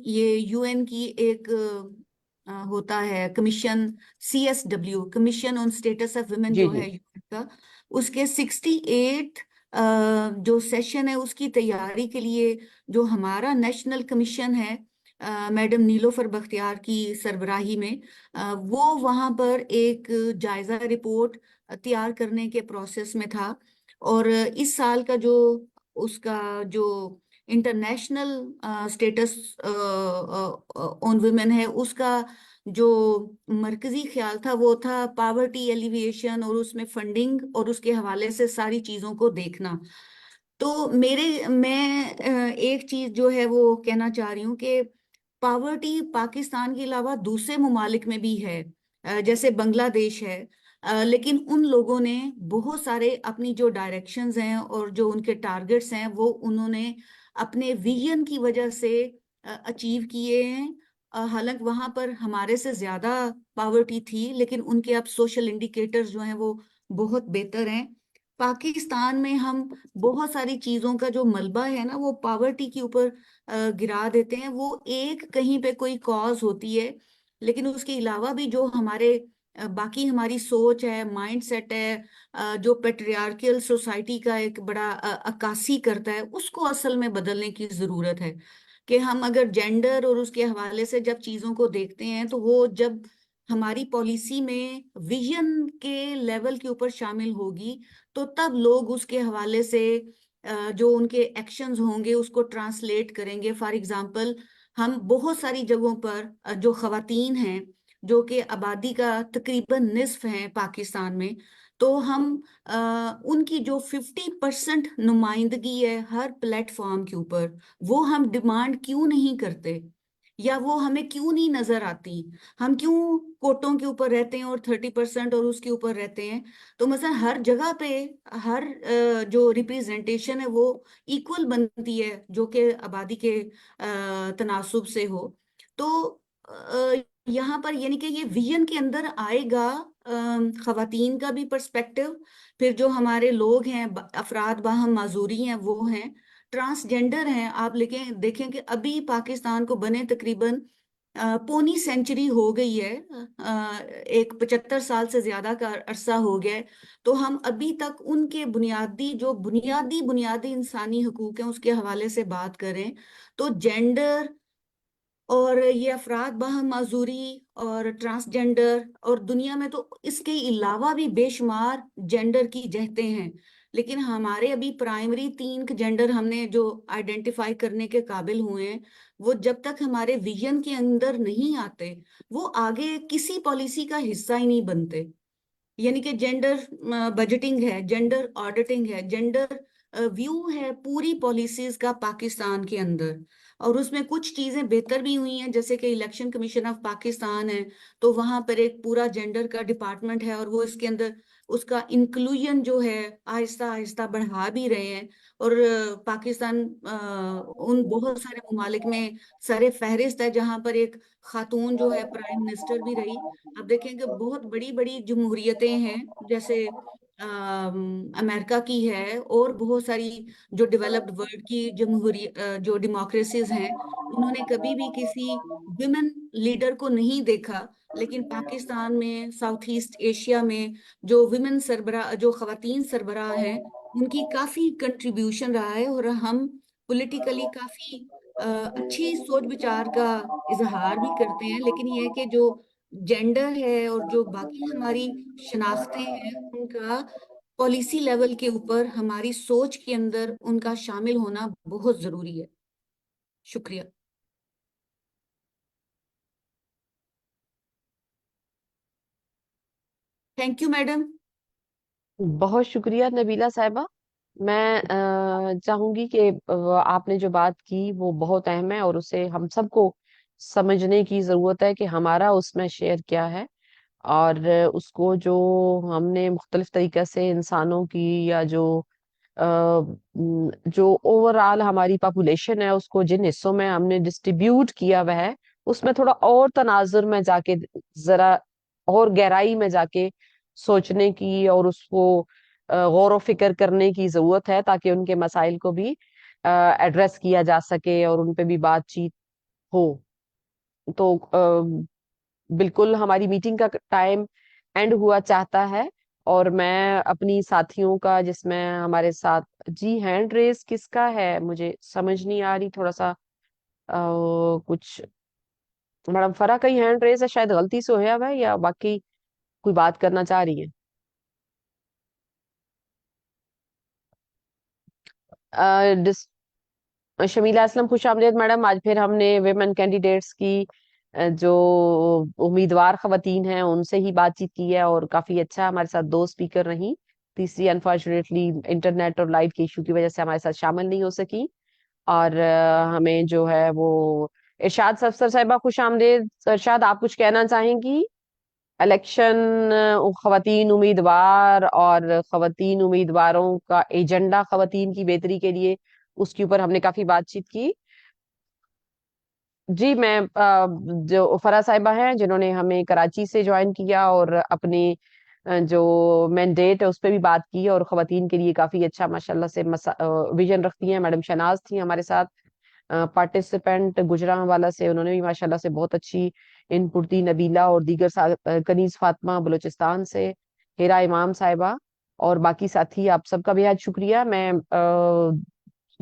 ये यूएन की एक होता है commission, CSW, commission on status of women जी जो जी। है यूएन का, उसके 68 जो सेशन है उसकी तैयारी के लिए जो हमारा नेशनल कमीशन है मैडम नीलोफर बख्तियार की सरबराही में, वो वहां पर एक जायजा रिपोर्ट तैयार करने के प्रोसेस में था। और इस साल का जो उसका जो इंटरनेशनल स्टेटस ऑन वुमेन है, उसका जो मरकजी ख्याल था वो था पावर्टी एलिविएशन, और उसमें फंडिंग और उसके हवाले से सारी चीजों को देखना। तो मैं एक चीज जो है वो कहना चाह रही हूँ कि पावर्टी पाकिस्तान के अलावा दूसरे ममालिक में भी है, जैसे बांग्लादेश है। लेकिन उन लोगों ने बहुत सारे अपनी जो डायरेक्शंस हैं और जो उनके टारगेट्स हैं वो उन्होंने अपने विजन की वजह से अचीव किए हैं। हालांकि वहां पर हमारे से ज्यादा पावर्टी थी, लेकिन उनके अब सोशल इंडिकेटर्स जो हैं वो बहुत बेहतर हैं। पाकिस्तान में हम बहुत सारी चीजों का जो मलबा है ना वो पावर्टी के ऊपर गिरा देते हैं। वो एक कहीं पे कोई कॉज होती है, लेकिन उसके अलावा भी जो हमारे बाकी हमारी सोच है, माइंड सेट है, जो पेट्रियार्कियल सोसाइटी का एक बड़ा अक्कासी करता है, उसको असल में बदलने की जरूरत है। कि हम अगर जेंडर और उसके हवाले से जब चीजों को देखते हैं, तो वो जब हमारी पॉलिसी में विजन के लेवल के ऊपर शामिल होगी, तो तब लोग उसके हवाले से जो उनके एक्शंस होंगे उसको ट्रांसलेट करेंगे। फॉर एग्जांपल, हम बहुत सारी जगहों पर जो खवातीन हैं, जो कि आबादी का तकरीबन निस्फ हैं पाकिस्तान में, तो हम उनकी जो 50% नुमाइंदगी है हर प्लेटफॉर्म के ऊपर, वो हम डिमांड क्यों नहीं करते? या वो हमें क्यों नहीं नजर आती? हम क्यों कोटों के ऊपर रहते हैं और 30% और उसके ऊपर रहते हैं? तो मसलन हर जगह पे हर जो रिप्रेजेंटेशन है वो इक्वल बनती है, जो कि आबादी के तनासुब से हो। तो यहाँ पर यानी कि ये विजन के अंदर आएगा खवातीन का भी पर्सपेक्टिव, फिर जो हमारे लोग हैं अफराद बाहम माजूरी हैं वो हैं, ट्रांसजेंडर हैं आप, लेकिन देखें कि अभी पाकिस्तान को बने तकरीबन पौनी सेंचुरी हो गई है, एक 75 साल से ज्यादा का अरसा हो गया है। तो हम अभी तक उनके बुनियादी जो बुनियादी बुनियादी इंसानी हकूक हैं उसके हवाले से बात करें तो जेंडर और ये अफराद बाहम माजूरी और ट्रांसजेंडर, और दुनिया में तो इसके अलावा भी बेशुमार जेंडर की जहतें हैं, लेकिन हमारे अभी प्राइमरी 3 जेंडर हमने जो आइडेंटिफाई करने के काबिल हुए हैं, वो जब तक हमारे विजन के अंदर नहीं आते वो आगे किसी पॉलिसी का हिस्सा ही नहीं बनते। यानी कि जेंडर बजटिंग है, जेंडर ऑडिटिंग है, जेंडर व्यू है पूरी पॉलिसीज का पाकिस्तान के अंदर। और उसमें कुछ चीजें बेहतर भी हुई हैं, जैसे कि इलेक्शन कमीशन ऑफ पाकिस्तान है, तो वहां पर एक पूरा जेंडर का डिपार्टमेंट है और वो इसके अंदर उसका इंक्लूजन जो है आहिस्ता आहिस्ता बढ़ा भी रहे हैं। और पाकिस्तान उन बहुत सारे ममालिक में सरे फहरिस्त है जहां पर एक खातून जो है प्राइम मिनिस्टर भी रही। आप देखेंगे बहुत बड़ी बड़ी जमहूरियतें हैं, जैसे अमेरिका की है और बहुत सारी जो डेवलप्ड वर्ल्ड की जो डेमोक्रेसीज हैं, उन्होंने कभी भी किसी विमेन लीडर को नहीं देखा। लेकिन पाकिस्तान में, साउथ ईस्ट एशिया में जो विमेन सरबराह, जो खवातीन सरबराह हैं, उनकी काफी कंट्रीब्यूशन रहा है। और हम पॉलिटिकली काफी अच्छी सोच विचार का इजहार भी करते हैं, लेकिन ये है कि जो जेंडर है और जो बाकी हमारी शनाख्तें हैं उनका पॉलिसी लेवल के ऊपर हमारी सोच के अंदर उनका शामिल होना बहुत जरूरी है। शुक्रिया। Thank you madam. बहुत शुक्रिया नबीला साहिबा। मैं चाहूंगी कि आपने जो बात की वो बहुत अहम है और उसे हम सबको समझने की जरूरत है कि हमारा उसमें शेयर क्या है। और उसको जो हमने मुख्तलिफ तरीके से इंसानों की या जो ओवरऑल हमारी पॉपुलेशन है उसको जिन हिस्सों में हमने डिस्ट्रीब्यूट किया हुआ है उसमें थोड़ा और तनाजुर में जाके जरा और गहराई में जाके सोचने की और उसको गौर व फिक्र करने की जरूरत है ताकि उनके मसाइल को भी एड्रेस किया जा सके और उन पे भी बातचीत हो। तो बिल्कुल हमारी मीटिंग का टाइम एंड हुआ चाहता है और मैं अपनी साथियों का जिसमें हमारे साथ जी हैंड रेस किसका है मुझे समझ नहीं आ रही थोड़ा सा कुछ मैडम फरा का ही हैंड रेस है शायद गलती से होया हुआ है या बाकी कोई बात करना चाह रही है। शमीला असलम खुश आमदीद मैडम। आज फिर हमने विमेन कैंडिडेट्स की जो उम्मीदवार खवतीन हैं उनसे ही बातचीत की है और काफी अच्छा हमारे साथ 2 स्पीकर रही। तीसरी अनफॉर्चुनेटली इंटरनेट और लाइट के इशू की वजह से हमारे साथ शामिल नहीं हो सकी। और हमें जो है वो इरशाद अफसर साहिबा खुश आमदीद। इरशाद आप कुछ कहना चाहेंगी इलेक्शन खवतीन उम्मीदवार और खवतीन उम्मीदवारों का एजेंडा खवतीन की बेहतरी के लिए उसके ऊपर हमने काफी बातचीत की। जी मैं जो फरा साहिबा हैं जिन्होंने हमें कराची से ज्वाइन किया और अपने जो मैंडेट है उस पर भी बात की और खवातीन के लिए काफी अच्छा माशाल्लाह से विजन रखती हैं। मैडम शनाज थी हमारे साथ पार्टिसिपेंट गुजरांवाला से, उन्होंने भी माशाल्लाह से बहुत अच्छी इनपुट दी। नबीला और दीगर कनीज फातिमा बलूचिस्तान से, हिरा इमाम साहिबा और बाकी साथी आप सबका बेहद शुक्रिया। मैं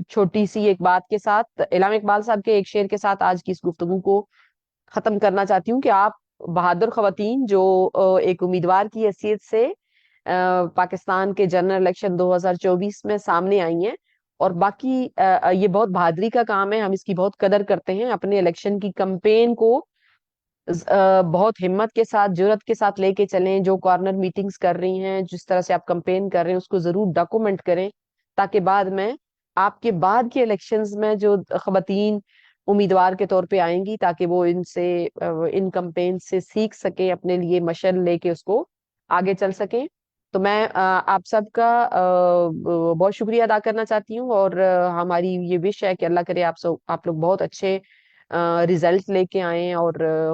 छोटी सी एक बात के साथ इलाम इकबाल साहब के एक शेर के साथ आज की इस गुफ्तगू को खत्म करना चाहती हूँ कि आप बहादुर खवातीन जो एक उम्मीदवार की हैसियत से पाकिस्तान के जनरल इलेक्शन 2024 में सामने आई हैं और बाकी ये बहुत बहादुरी का काम है, हम इसकी बहुत कदर करते हैं। अपने इलेक्शन की कैंपेन को बहुत हिम्मत के साथ जुर्रत के साथ लेके चलें। जो कॉर्नर मीटिंग्स कर रही हैं, जिस तरह से आप कैंपेन कर रहे हैं उसको जरूर डॉक्यूमेंट करें ताकि बाद में आपके बाद के इलेक्शंस में जो खवातीन उम्मीदवार के तौर पे आएंगी, ताकि वो इनसे इन कैंपेन से सीख सके, अपने लिए मशल लेके उसको आगे चल सके। तो मैं आप सबका बहुत शुक्रिया अदा करना चाहती हूँ, और हमारी ये विश है कि अल्लाह करे आप लोग बहुत अच्छे रिजल्ट लेके आए, और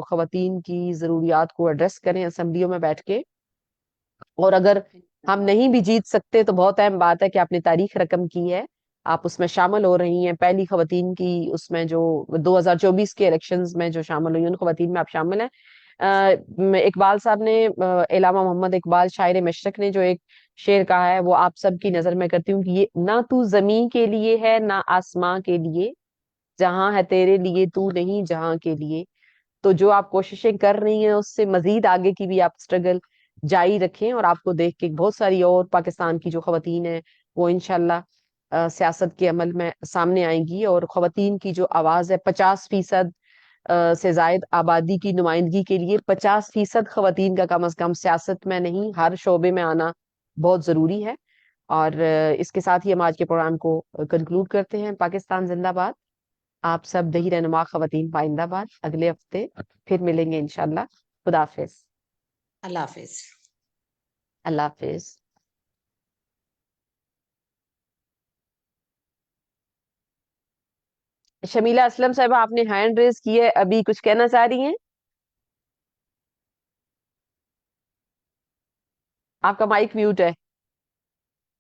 खवातीन की जरूरियात को एड्रेस करें असेंबलियों में बैठ के। और अगर हम नहीं भी जीत सकते तो बहुत अहम बात है कि आपने तारीख रकम की है, आप उसमें शामिल हो रही हैं, पहली खवातीन की उसमें जो 2024 के इलेक्शंस में जो शामिल हुई उन खवातीन में आप शामिल हैं। इकबाल साहब ने, इलामा मोहम्मद इकबाल शायर मशरक ने जो एक शेर कहा है, वो आप सबकी नजर में करती हूँ कि ये ना तू जमीन के लिए है ना आसमां के लिए, जहां है तेरे लिए तू नहीं जहां के लिए। तो जो आप कोशिशें कर रही हैं उससे मजीद आगे की भी आप स्ट्रगल जारी रखें, और आपको देख के बहुत सारी और पाकिस्तान की जो खवातीन हैं वो इंशाल्लाह सियासत के अमल में सामने आएंगी, और खवातीन की जो आवाज है 50% से जायद आबादी की नुमाइंदगी के लिए 50% खवातीन का कम से कम सियासत में नहीं हर शोबे में आना बहुत जरूरी है। और इसके साथ ही हम आज के प्रोग्राम को कंक्लूड करते हैं। पाकिस्तान जिंदाबाद। आप सब दही रहनुमा खवातीन पाइंदाबाद। अगले हफ्ते फिर मिलेंगे इंशाल्लाह। खुदा हाफिज। अल्लाह हाफिज। अल्लाह हाफिज। शमीला असलम साहब, आपने हैंड रेज की है, अभी कुछ कहना चाह रही हैं? आपका माइक म्यूट है।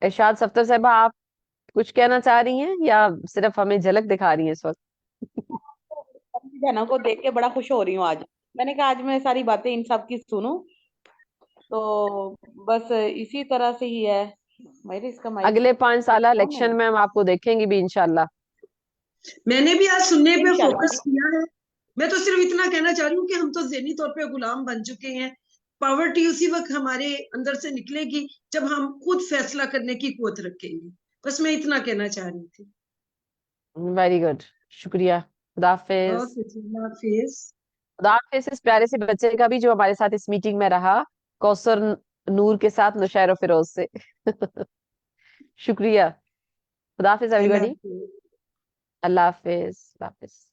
इरशाद सफ्तर साहबा, आप कुछ कहना चाह रही हैं या सिर्फ हमें झलक दिखा रही हैं इस वक्त? अपनी बहनों को देख के बड़ा खुश हो रही हूँ आज। मैंने कहा आज मैं सारी बातें इन सब की सुनूं, तो बस इसी तरह से ही है। मेरे इसका माइक अगले 5 साल कौन है? इलेक्शन में हम आपको देखेंगे भी इंशाल्लाह। मैंने भी आज सुनने पे इंशाल्लाह। फोकस किया है। मैं तो सिर्फ इतना कहना चाह रही हूँ कि हम तो ज़हनी तौर पे गुलाम बन चुके हैं। पावर्टी उसी वक्त हमारे अंदर से निकलेगी जब हम खुद फैसला करने की कुवत रखेंगे। बस मैं इतना कहना चाह रही थी। वेरी गुड, शुक्रिया। खुदा हाफिज। ओके जी, अल्लाह हाफिज। खुदा हाफिज इस प्यारे से बच्चे का भी जो हमारे साथ इस मीटिंग में रहा, कौसर नूर के साथ नुशैर फिरोज से। शुक्रिया। खुदा हाफिज अल्लाह एवरीबॉडी। हाफिज। अल्लाह हाफिज। अल्लाह हाफिज।